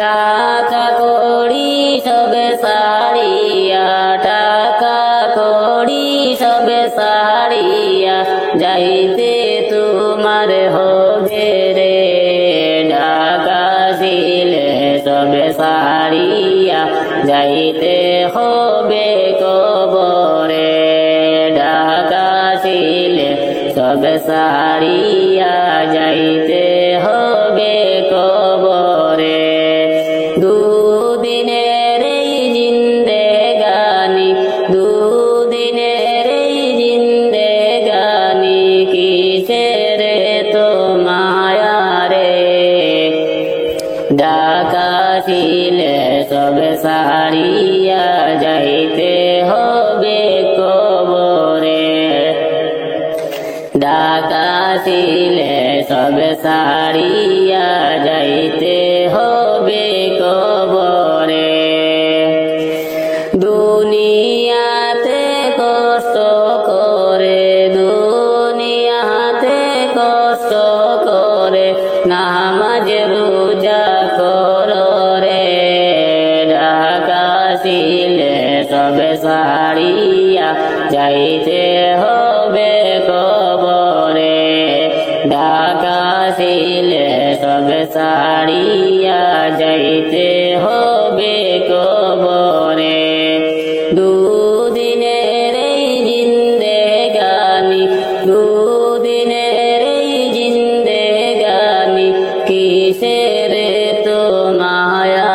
টাকা কড়ি সবে সাহারিয়া টাকা কড়ি সবে সাহারিয়া যাইতে তোমার হবে রে ঢাকা ছিলে সবে সাহারিয়া যাইতে হবে কবরে ঢাকা ছিলে সবে সাহারিয়া যাইতে হবে কবরে দুদিনের এই জিন্দেগানি দুদিনের এই জিন্দেগানি কিসের তো মায়া রে ঢাকা ছিলে সবে সাহারিয়া যাইতে হবে কবরে ঢাকা ছিলে সবে সাহারিয়া যাইতে হবে কবরে দুনিয়াতে কষ্ট করে দুনিয়াতে কষ্ট করে নামাজ রোজা করো রে ঢাকা ছিলে সবে সাহারিয়া যাইতে হবে কবরে ঢাকা ছিলে সবে সাহারিয়া যাইতে হবে কবরে দুদিনের এই জিন্দেগানি দুদিনের এই জিন্দেগানি কিসের তো মায়া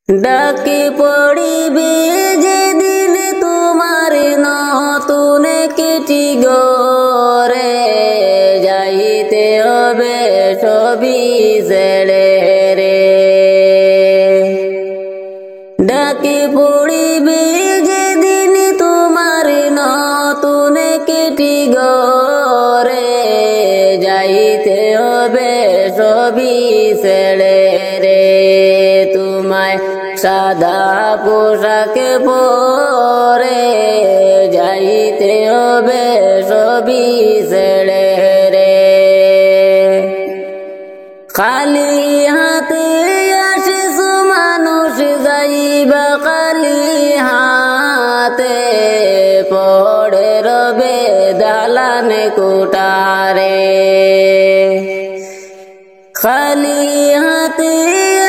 ডাকি পড়িবে যেদিন তোমার নতুন কেটি গরে যাইতে হবে সবই ছেড়ে রে ডাকি পড়িবে যেদিন তোমার নতুন কেটি গরে যাইতে হবে সবই ছেড়ে রে তোমায় সাদা পোশাক পরে যাইতে হবে সবই ছেড়ে রে খালি হাতে আসিস মানুষ যাইবা খালি হাতে পড়ে রবে দালান কোটারে খালি হাতে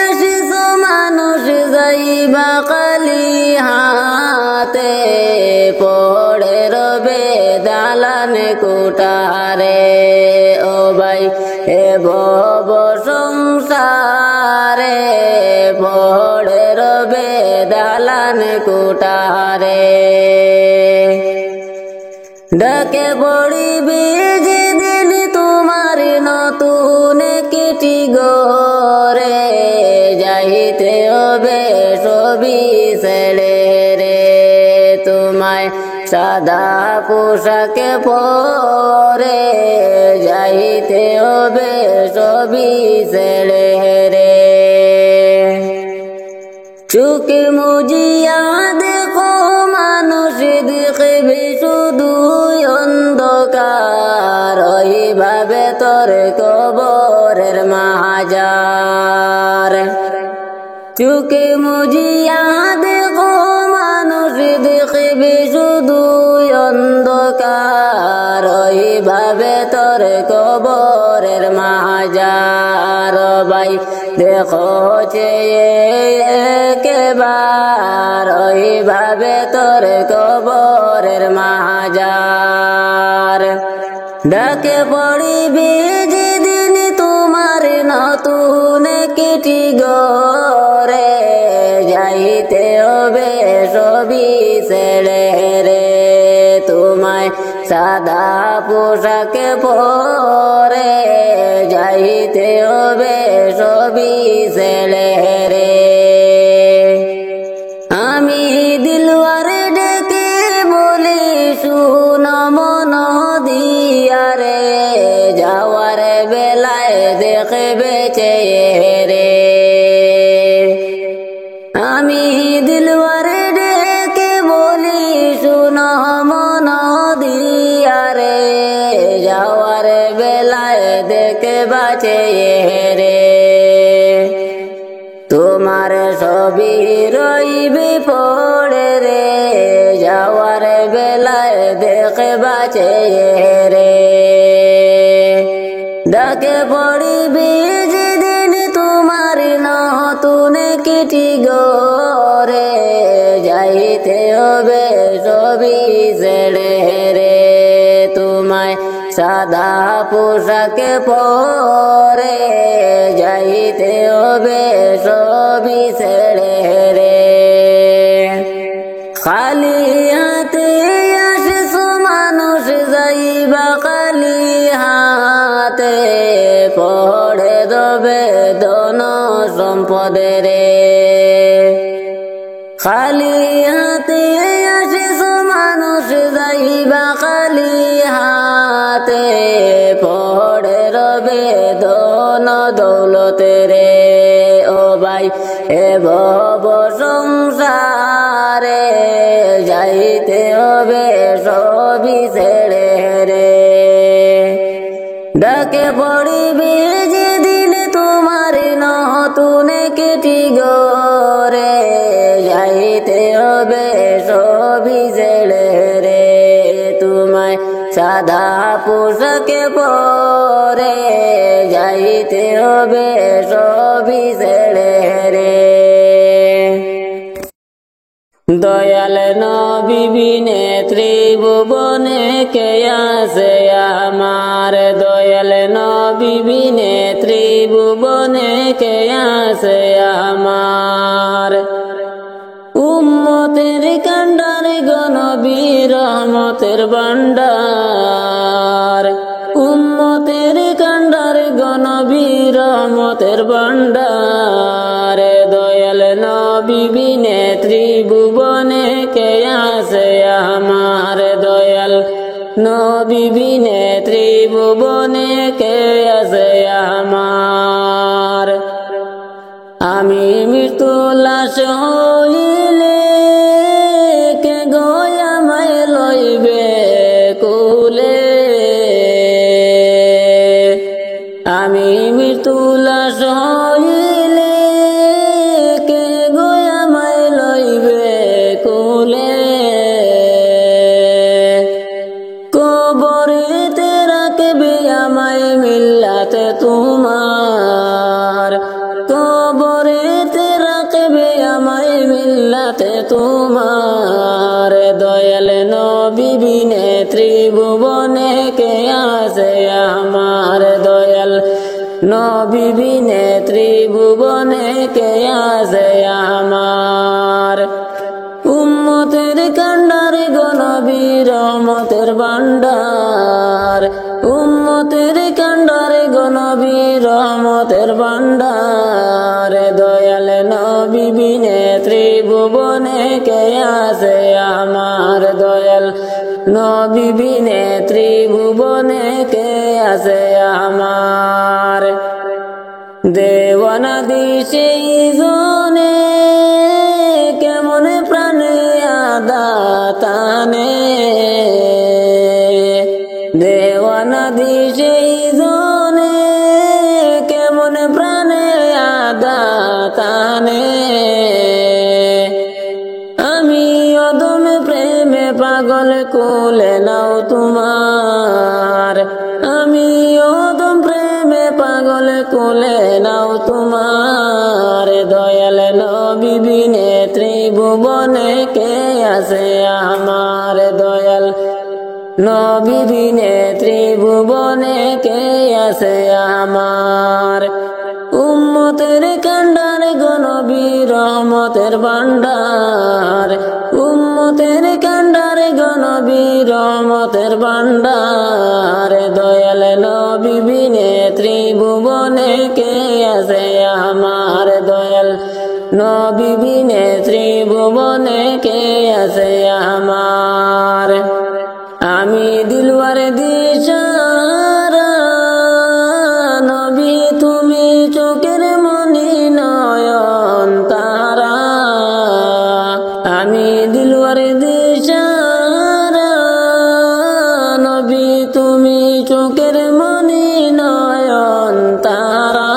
আসিস মানুষ যাইবা খালি হাতে পড়ে রবে দালান কোটারে ও ভাই এ ভব সংসারে পড়ে রবে দালান কোটারে ডাকে পড়িবে যেদিন তোমার নতুন কেটি গরে যাইতে হবে সবই ছেড়ে রে তোমায় সাদা পোশাক পরে যাইতে হবে সবই ছেড়ে রে চোখে মুজিয়া দেখো মানুষ দেখবে শুধু চুকে মুজিয়া দেখো মানুষ দেখবে শুধু অন্ধকার ওইভাবে তোর কবরের মাজার ভাই দেখো একবার ওইভাবে তোর কবরের মাজার ডাকে পড়িবে যেদিন তোমার নতুন কিটি গরে যাইতে হবে সবই ছেড়ে রে তোমায় সাদা পোশাকে পরে যাইতে হবে সবই ছেড়ে রে আমি দিলওয়ারে ডেকে বলি শুন মন দিয়া রে যাওয়ার বেলায় দেখবে চেয়ে রে আমি দিলওয়ারে ডেকে বলি শুন মন দিয়া রে যাওয়ার বেলায় দেখবা চেয়ে রে তোমার সবই রইবে পড়ে রে যাওয়ার বেলায় দেখবা চেয়ে রে ডাকে পড়িবে যেদিন তোমার নতুন কিটি গরে যাইতে হবে সবই ছেড়ে রে তোমায় সাদা পোশাকে পরে যাইতে হবে সবই ছেড়ে রে খালি হাতে আসিছো মানুষ যাইবা খালি হাতে পড়ে দেবে ধন সম্পদে রে খালি হাতে আসিছো মানুষ যাইবা খালি হাতে পড়ে রবে ধন দৌলতে রে ও ভাই এ ভব সংসারে যাইতে হবে সবই ছেড়ে রে ডাকে পড়িবে যেদিন তোমার নতুন কিটি গরে যাইতে হবে সবই ছেড়ে রে তোমায় সাদা পোশাকে পরে যাইতে হবে সবই ছেড়ে রে দয়াল নবী বিনে ত্রিভুবনে কে আছে আমার দয়াল নবী বিনে ত্রিভুবনে কে আছে আমার উম্মতের কান্ডার গনবী রহমতের ভান্ডার উম্মতের কান্ডার গনবী রহমতের ভান্ডার দয়াল নবী বিনে ত্রিভুবনে কে আছে আমার দয়াল নবী বিনে ত্রিভুবনে কে আছে আমার আমি মৃত্যু লাশ হইলে কে গয়ামায় লইবে কুলে আমি মৃত্যু লাশ হইলে কে গয়ামায় লইবে কুলে কবরেতে রাখবে আমায় মিল্লাতে তোমার কবরেতে রাখবে আমায় মিল্লাতে তোমার দয়াল নবী বিনে ত্রিভুবনে কে আছে আমার দয়াল নবী বিনে ত্রিভুবনে কে আছে আমার উম্মতের কান্ডার গনবী রহমতের ভান্ডার উম্মতের কান্ডার গনবী রহমতের ভান্ডার দয়াল নবী বিনে ত্রিভুবনে কে আছে আমার দয়াল নবী বিনে ত্রিভুবনে কে আছে আমার দেওয়ানা দিশে জনে কেমন প্রাণে আদাতানে দেওয়ানা দিশে জনে কেমন প্রাণে আদাতানে তোমার আমি অদম প্রেমে পাগল কোলে নাও তোমার দয়াল নবী বিনে ত্রিভুবনে কে আছে আমার দয়াল নবী বিনে ত্রিভুবনে কে আছে আমার উম্মতের কান্ডার গো নবী রহমতের ভান্ডার উম্মতের কান্ডার গো নবী রহমতের ভান্ডার দয়াল নবী বিনে ত্রিভুবনে কে আছে আমার দয়াল নবী বিনে ত্রিভুবনে কে আছে আমার আমি দিলওয়ার দিশারা নবী তুমি চোখের মনি নয়ন তারা আমি দিলওয়ার দিশারা নবী তুমি চোখের মনি নয়ন তারা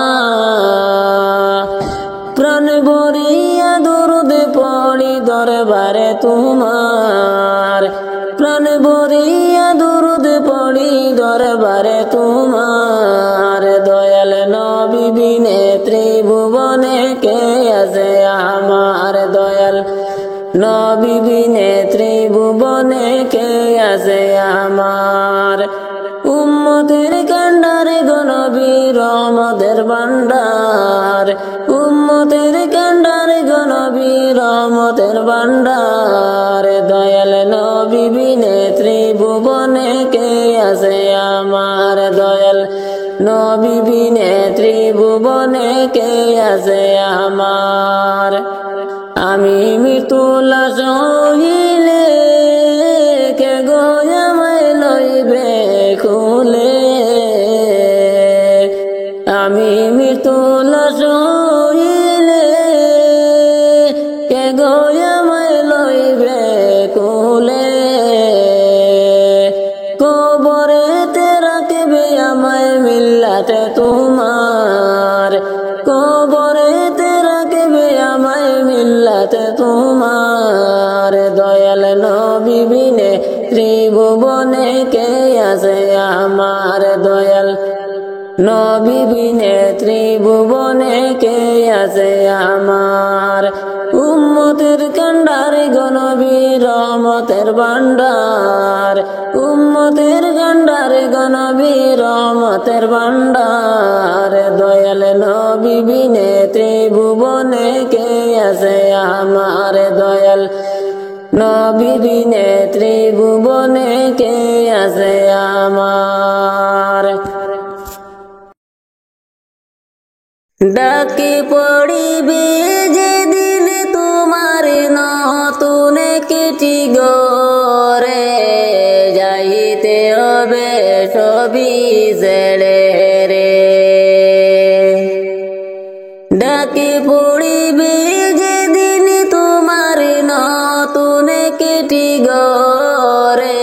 প্রাণ ভরিয়া দরুদ পড়ি দরবারে তোমার প্রাণ ভরিয়া দরুদ পড়ি দরবারে তোমার দয়াল নবী বিনে ত্রিভুবনে কে আছে আমার দয়াল নবী বিনে ত্রিভুবনে কে আছে আমার উম্মতের কান্ডারে গো নবী রহমতের ভান্ডার উম্মতের কান্ডারে গো নবী রহমতের ভান্ডার দয়াল নবী বিনে ত্রিভুবনে কে আছে আমার দয়াল নবী বিনে ত্রিভুবনে কে আছে আমার আমি মৃত্যু লাশ হইলে কে গো আমায় লইবে খুলে আমি মৃত্যু লাশ হইলে কে গো আমায় লইবে খুলে কবরেতে রাখবে আমায় মিল্লাতে তোমার কবরেতে রাখবে আমায় মিল্লাতে তোমার দয়াল নবী বিনে ত্রিভুবনে কে আছে আমার দয়াল নবী বিনে ত্রিভুবনে কে আছে আমার উম্মতের কান্ডারে গো নবী রহমতের ভান্ডার উম্মতের কান্ডারে গো নবী রহমতের ভান্ডার দয়াল নবী বিনে ত্রিভুবনে কে আছে আমার দয়াল নবী বিনে ত্রিভুবনে কে আছে আমার ডাকি পড়িবে যেদিন তোমার নতুন কেটি গরে যাইতে হবে সবই ছেড়ে রে ডাকি পড়িবে যেদিন তোমার নতুন কেটি গরে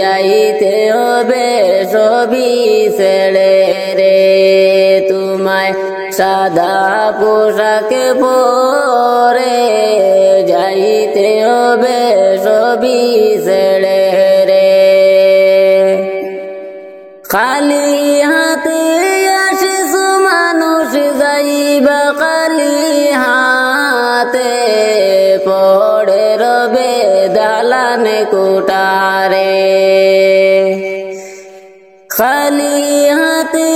যাইতে হবে সবই ছেড়ে রে তোমায় সাদা পোশাকে পরে যাইতে হবে সবই ছেড়ে রে খালি হাতে আসিস মানুষ যাইবা খালি হাতে পড়ে রবে দালানে কোটারে খালি হাতে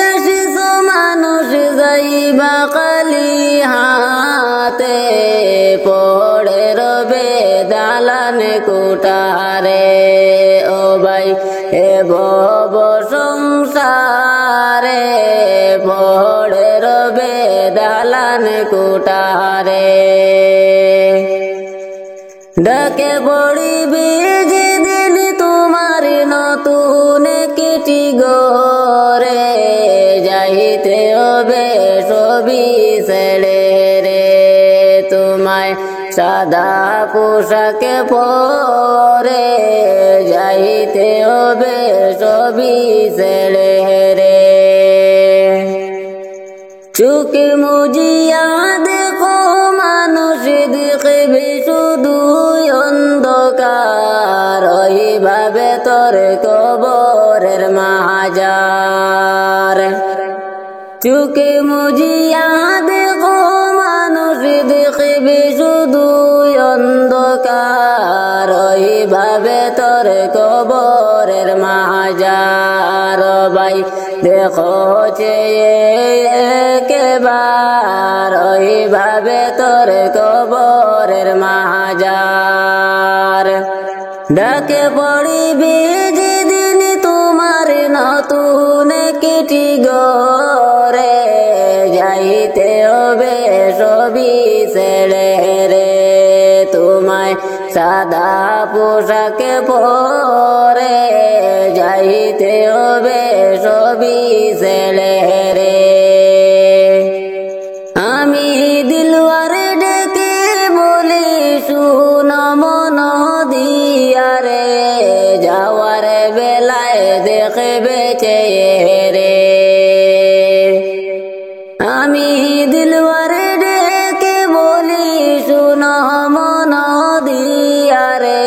আসিস মানুষ যাইবা খালি হাতে পড়ে রবে দালানে কোটারে ও ভাই এ ভব সংসারে পড়ে রবে দালানে কোটারে ডাকে পড়িবে যেদিন তোমার নতুন কেটি গরে যাইতে হবে সবই ছেড়ে রে তোমায় সাদা পোশাকে পরে যাইতে হবে সবই ছেড়ে রে চোখে মুজিয়া দেখো মানুষ দেখবে শুধু অন্ধকার ওইভাবে তো তোর কবরের মাজার চোখে মুজিয়া দেখো মানুষ দেখবে শুধু অন্ধকার ওইভাবে তোর কবরের মাজার ভাই দেখো চেয়ে একবার ওইভাবে তোর কবরের মাজার ডাকে পড়িবে যেদিন তোমার নতুন কিটি গরে যাইতে হবে সবই ছেড়ে রে তোমায় সাদা পোশাকে পরে যাইতে হবে সবই ছেড়ে রে আমি দিলওয়ারে ডেকে বলি শুন মন দিয়ারে যাওয়ার বেলায় দেখবে চেয়ে রে আমি দিলওয়ারে ডেকে বলি শুন মন দিয়ারে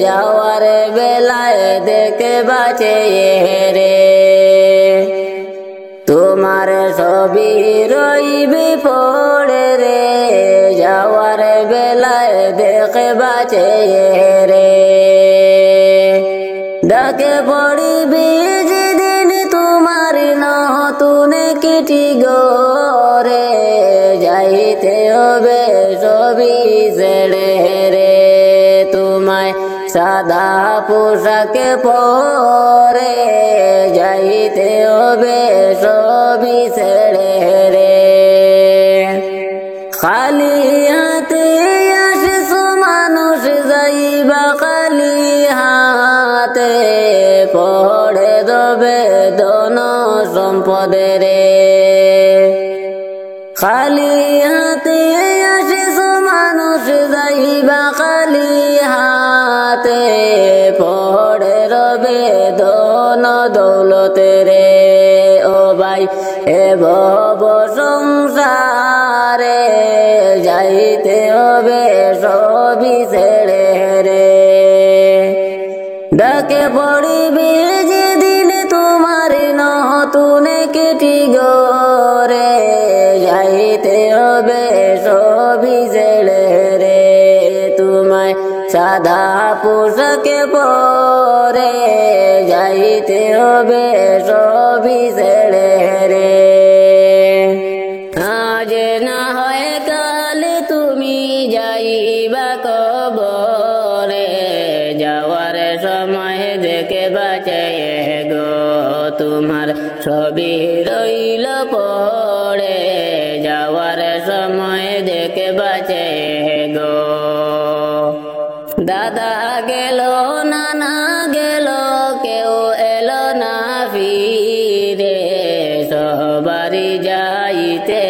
যাওয়ার বেলায় দেখবা চেয়ে রে তোমার সবই রইবে পড়ে রে যাওয়ার বেলায় দেখবা চেয়ে রে ডাকে পড়িবে যেদিন তোমার নতুন কিটি গরে যাইতে হবে সবই ছেড়ে রে তোমায় সাদা পোশাকে পরে যাইতে হবে সবই ছেড়ে রে খালি হাতে আসিস মানুষ যাইবা খালি হাতে পড়ে দেবে ধন সম্পদে রে খালি হাতে আসিস মানুষ যাইবা খালি হাতে পড়ে রবে ধন দৌলতে রে ও ভাই এ ভব সংসারে যাইতে হবে সবই ছেড়ে রে ডাকে পড়িবে যেদিন তোমার নতুন কিটি গরে যাইতে হবে সবই ছেড়ে রে তোমায় সাদা পোশাকে পরে যাইতে হবে সবই ছেড়ে রে আজ না হয় কাল তুমি যাইবা কবরে যাওয়ার সময় দেখে বাঁচায় গো তোমার সবই রইল পড়ে যাওয়ার সময় দেখে বাঁচায় গো দাদা গেল নানা গেল কেউ এলো না ফিরে সবারই যাইতে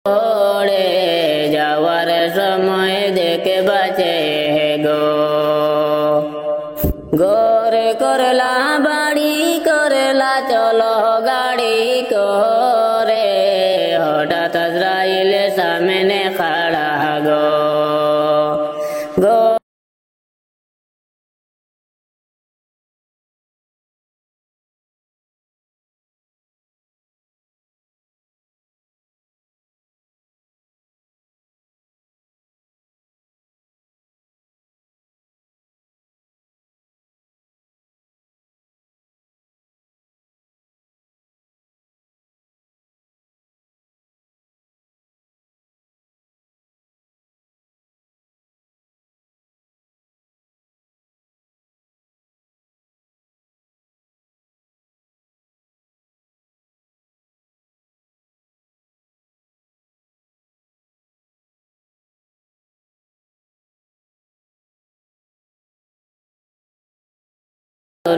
পড়ে যাওয়ার সময় দেখে বাঁচে গো গোরে করলা বাড়ি করলা চলো গাড়ি করে হঠাৎ আজরাইল সামনে খাড়া গো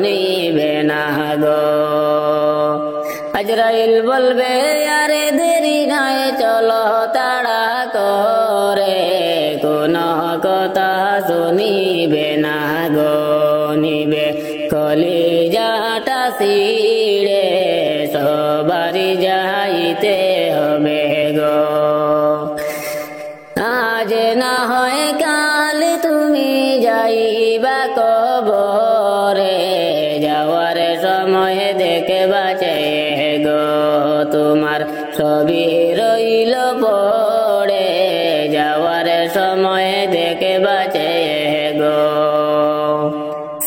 নিবে না গো। আজরাইল বলবে আরে দেরি নাই চলো তাড়া করে, কোন কথা শুনিবে না গো। নিবে কলিজাটা ছিঁড়ে সবারই যাইতে হবে গো। আজ না হয় কাল তুমি যাইবা কবরে, যাওয়ার সময় দেখে বাঁচে গো। তোমার সবই রইল পড়ে, যাওয়ার সময় দেখে বাঁচে গো।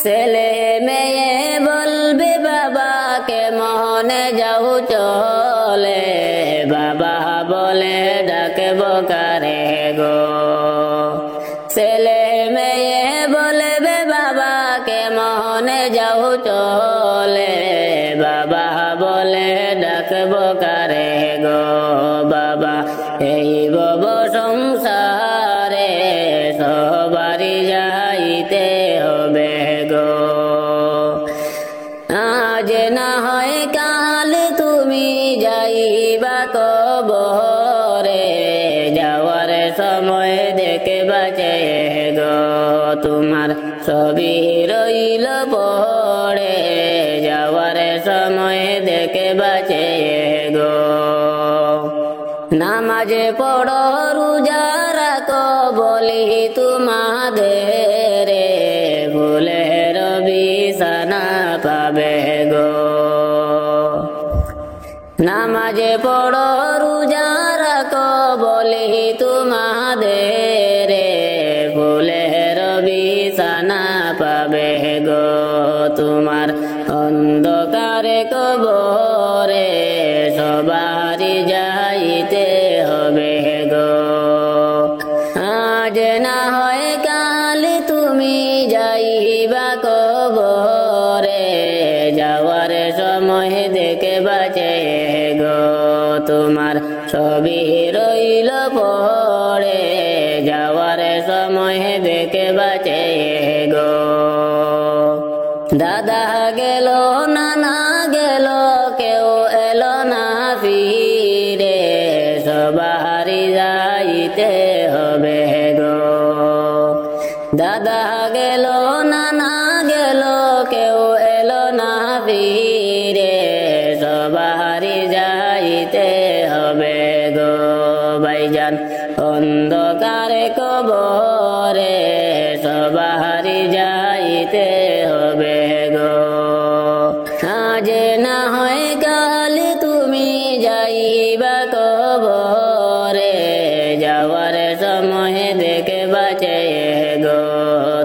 ছেলে মেয়ে বলবে বাবাকে মনে যাও চলে, বাবা বলে ডাকব কারে গো। ছেলে মেয়ে বলবে বাবাকে মনে যাও চলে, বাবা বলে ডাকব কারে গো। বাবা এই বব সংসারে সবারই যাইতে হবে গো। আজ না হয় কাল তুমি যাইবা কবরে, যাওয়ার সময় দেখে বাঁচে গো। তোমার সবই রইল পড়ে, যাওয়ার সময় দেখে বাঁচে গো। নামাজে পড়ো রোজা রাখো বলি তোমাদের, ভুলের বিছানা পাবে গো। নামাজে পড়ো রোজা রাখো বলি তোমাদের, ভুলের বিছানা পাবে গো। তোমার অন্ধকারে কবরে সবারই যাইতে হবে গো। আজ না হয় কাল তুমি যাইবা কবরে, যাওয়ার সময় দেখে বাঁচে গো। তোমার সবই রইল পড়ে, যাওয়ার সময় দেখে বাঁচে গো। দাদা গেল নানা গেল কেউ এলো না ফিরে, সবারই যাইতে হবে গো। দাদা গেল নানা গেল কেউ এলো না ফিরে, সবারই যাইতে হবে গো। ভাইজান অন্ধকারে কবরে সবারই যাইতে হবে গো। আজ না হয় কাল তুমি যাইবা কবরে, যাওয়ার সময় দেখে বাঁচে গো।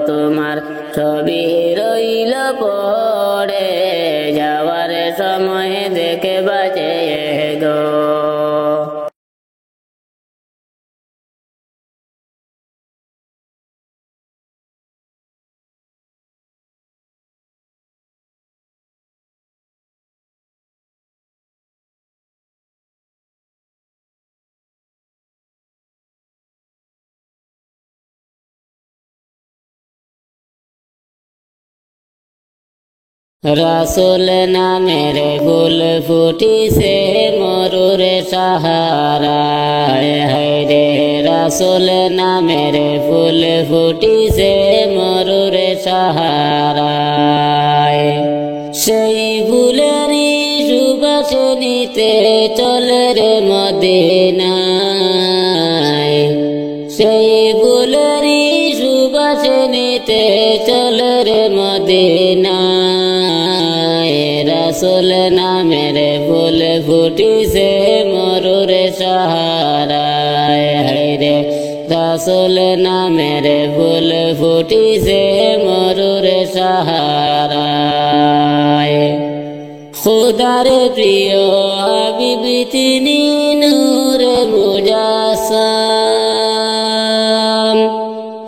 তোমার সবই রইল পড়ে, যাওয়ার সময় দেখে বাঁচে গো। রাসূল নামের ফুল ফুটিছে মরুর সাহারায়, হায়রে রাসূল নামের ফুল ফুটিছে মরুর সাহারায়। সেই ফুলেরই সুবাস নিতে চলে রে মদিনায়, সেই ফুলেরই সুবাস নিতে চলে রে মদিনায়। রাসূল নামের ফুল ফুটিছে মরুর সাহারায়, হায়রে রাসূল নামের ফুল ফুটিছে মরুর সাহারায়। খুদার প্রিয় হাবিব তিনি নূরে মুজাসসাম,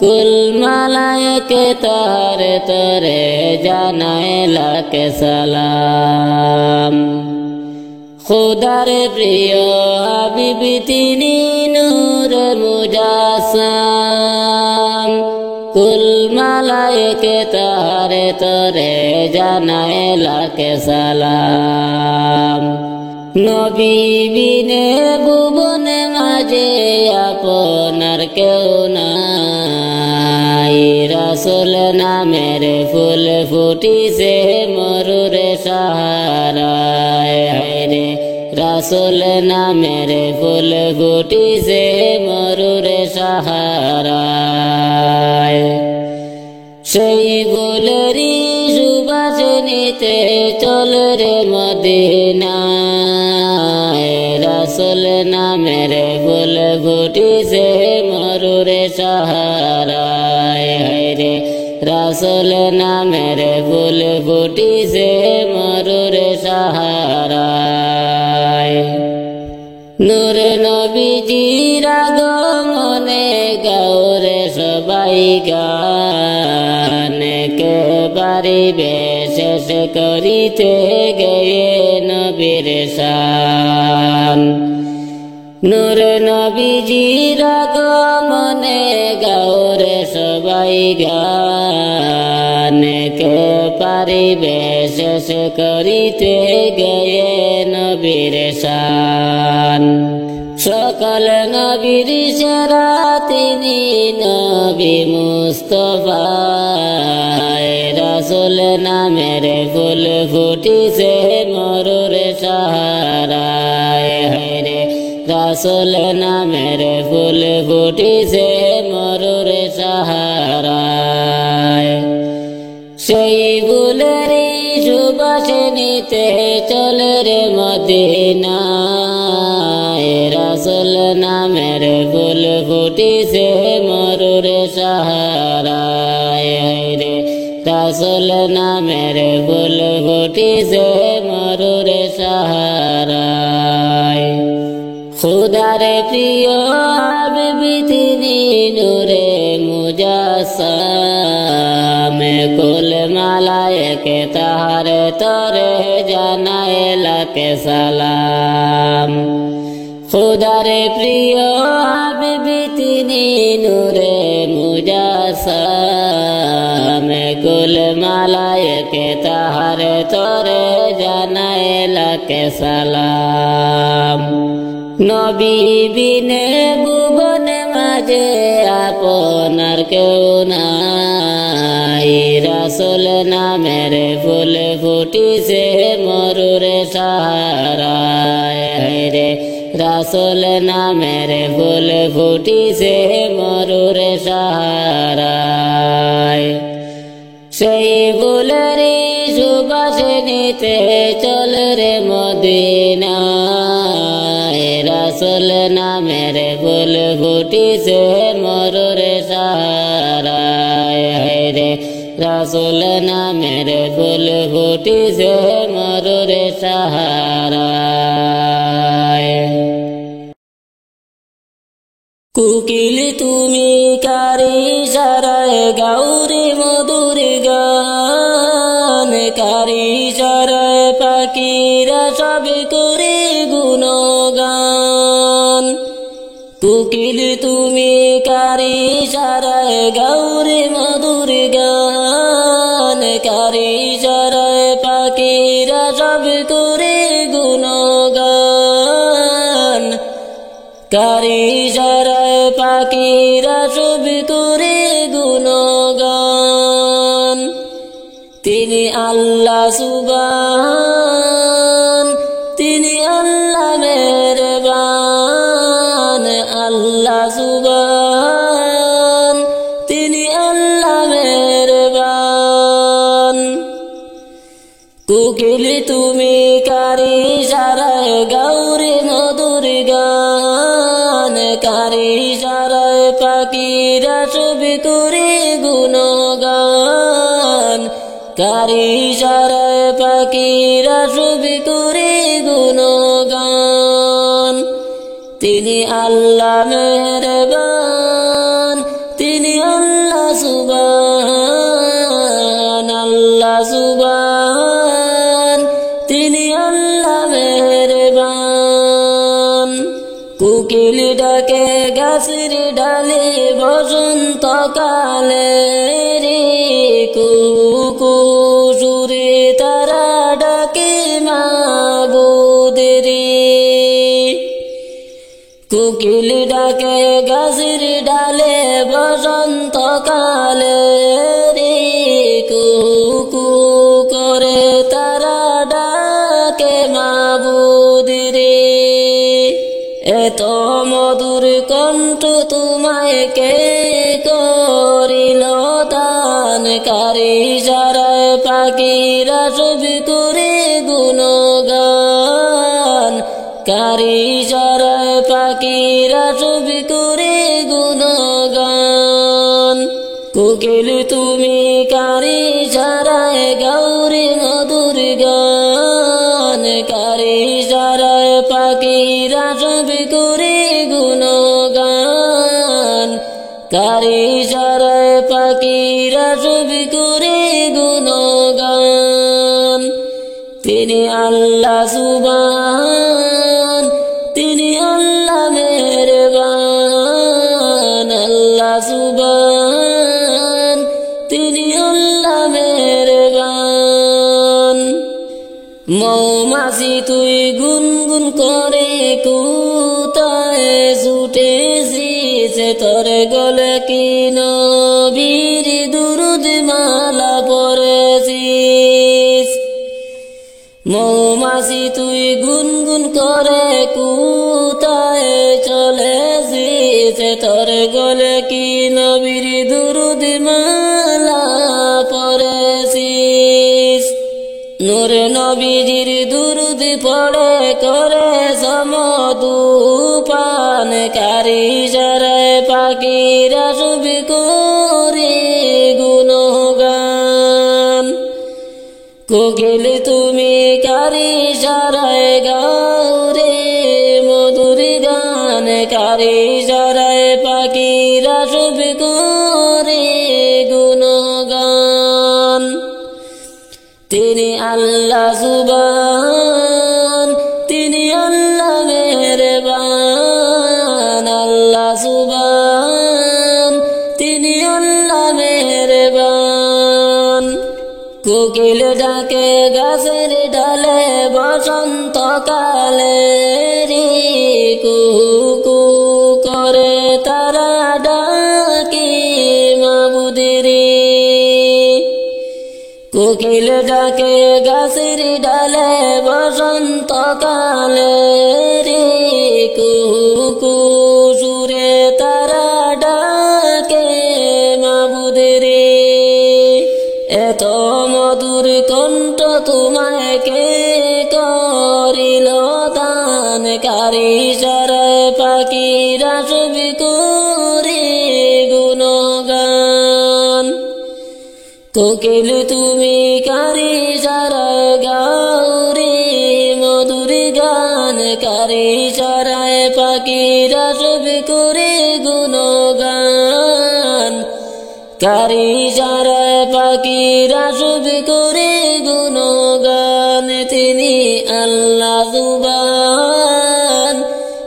কুল মালায়েকে তার তরে জানায় লাখ সালাম। খুদার প্রিয় হাবিব তিনি নূরে মুজাসসাম, কুল মালায়েকে তারে তরে জানায় লাখে সালাম। নবী বিনে ভুবনে মাঝে আপনার কেউ নাই, রাসূল নামের ফুল ফুটিছে মরুরে সাহারায়। রে রাসূল নামের ফুল ফুটিছে মরুরে সাহারায়। সেই ফুলেরই সুবাস নিতে চল রে মদিনায়, রাসূল নামের ফুল ফুটিছে মরুরে সাহারায়। রে রাসূল নামের ফুল ফুটিছে মরুরে সাহারায়। নূর নবীজির আগমনে গাওরে সবাই গান, কে পারিবে শেষ করিতে গেয়ে নবীর শান। নূর নবীজির আগমনে গাওরে সবাই গান, কে পারিবে শেষ করিতে গেয়ে নবীর শান। সকল নবীর সেরা তিনি নবী মুস্তাফা, রাসূল নামের ফুল ফুটিছে মরুরে সাহারায়। রে রাসূল নামের ফুল ফুটিছে মরুরে সাহারায়। সেই ফুলেরই সুবাস নিতে চল রে মদিনায়, রাসূল নামের ফুল ফুটিছে মরুরে সাহারায়। রে রাসূল নামের ফুল ফুটিছে মরুরে সাহারায়। খুদার প্রিয় হাবিবি তিনি নূরে মুজাসসাম, কুল মালায়েকে তাহারে তরে জানায় লাখে সালাম। খুদার প্রিয় হাবিবি তিনি নূরে মুজাসসাম, কুল মালায়েকে তাহারে তরে জানায় লাখে সালাম। নবী বিনে ভুবনে মাঝে আপনার কেউ নাই, রাসূল নামের ফুল ফুটিছে মরুরে সাহারায়। রে রাসূল নামের ফুল ফুটিছে মরুরে সাহারায়। সেই ফুলেরই সুবাস নিতে চল রে মদিনায়, রাসূল নামের ফুল ফুটিছে মরুরে সাহারায়। রে রাসূল নামের ফুল ফুটিছে মরুরে সাহারায়। কুকিল তুমি কারি সারায় গাউরে মধুর গান, কারি সারায় পাখিরা সব করে গুণগান। কুকিল তুমি কারি সারায় গাউরে মধুর গান, কারি সারায় পাখিরা সব করে গুণগান। কারি সারায় পাখিরা সব করে গুণগান। তিনি আল্লাহ সুবহান, তিনি আল্লাহ মেহেরবান। আল্লাহ সুবহান, তিনি আল্লাহ মেহেরবান। কুকিল তুমি কারি সারায় গাউরে মধুর গান, কারি সারায় পাখিরা সব করে গুণগান। কারি সারায় পাখিরা সব করে গুণগান। তিনি আল্লাহ মেহেরবান, তিনি আল্লাহ সুবহান। আল্লাহ সুবহান, তিনি আল্লাহ মেহেরবান। কুকিল ডাকে গাছের ডালে বসন্ত কালে রে কুকু সুরে তারা ডাকে মাবুদ রে কোকিল ডাকে গাছের ডালে বসন্ত কালে রে কুকু করে তারা ডাকে মাবুদ রে এত মধুর কণ্ঠ তোমায় কে করিল দান কারি সারায় পাখিরা সবই করে গুণগান কারি সারায় পাখিরা সবই করে গুণগান কোকিল তুমি কারি সারায় গৌরী মধুর গান কারি সারায় পাখিরা সবই করে গুণগান কারি সারায় পাখিরা সবই করে গুণগান তিনি আল্লাহ সুবহান তিনি আল্লাহ মেহেরবান আল্লাহ সুবহান তিনি আল্লাহ মেহেরবান মৌমাছি তুই গুনগুন করে কোথায় ছুটেছিস তোর গলে কি নবীর দুরুদ মালা পড়েছিস মৌমাছি তুই গুনগুন করে কোথায় চলেছিস তোর গলে কি নবীর দুরুদ মালা পড়েছিস নূর নবীজির দুরুদ পড়ে করে সমধুপান কারি সারায় পাখিরা সবই করে গুণগান কোকিল তুমি কারি সারায় গাও রে মধুর গান কারি সারায় পাখিরা সবই করে গুণগান তিনি আল্লাহ সুবহান তিনি আল্লাহ মেহেরবান আল্লাহ সুবহান তিনি আল্লাহ মেহেরবান কোকিল ডাকে গাছের ডালে বসন্ত কালে রে কুকু করে তারা ডাকে মাবুদ রে কোকিল ডাকে গাছের ডালে বসন্ত কালে রে কুকু সুরে তারা ডাকে মাবুদ রে এত মধুর কণ্ঠ তোমায় কে করিল দান কারি সারায় পাখিরা সবই করে গুণগান কোকিল তুমি কারি সারায় গাও রে মধুর গান কারি সারায় পাখিরা সবই করে গুণগান কারি সারায় পাখিরা সবই করে গুণগান তিনি আল্লাহ সুবহান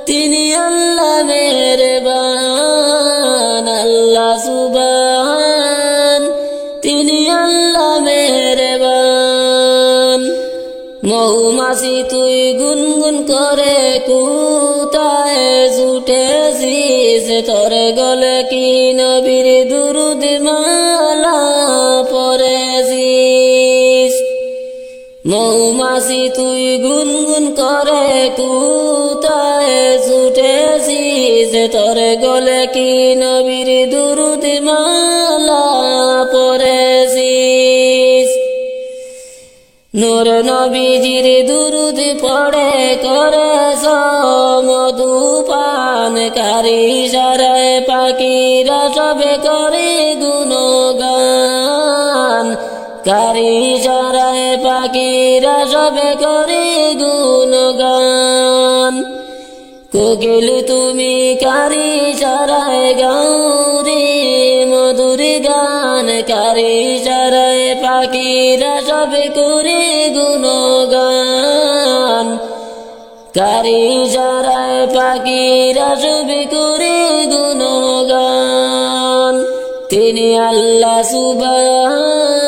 তিনি আল্লাহ মেহেরবান আল্লাহ সুবহান তিনি আল্লাহ মেহেরবান মৌমাছি তুই গুনগুন করে কোথায় ছুটেছিস তোর গলে কি নবীর দুরুদ মালা পড়েছিস মৌমাছি তুই গুনগুন করে কোথায় ছুটেছিস তোর গলে কি নবীর দুরুদ মালা পড়েছিস নূর নবীজির দুরুদ পড়ে করে সমধুপান কারি সারায় পাখিরা সবে করে গুণগান কারি সারায় পাখিরা সবে করে গুণগান কোকিল তুমি কারি সারায় গাও রে মধুর গান কারি সারায় পাখিরা সবে করে গুণগান কারি ইশারায় পাখিরা সবে করে গুণগান তিনি আল্লাহ সুবহান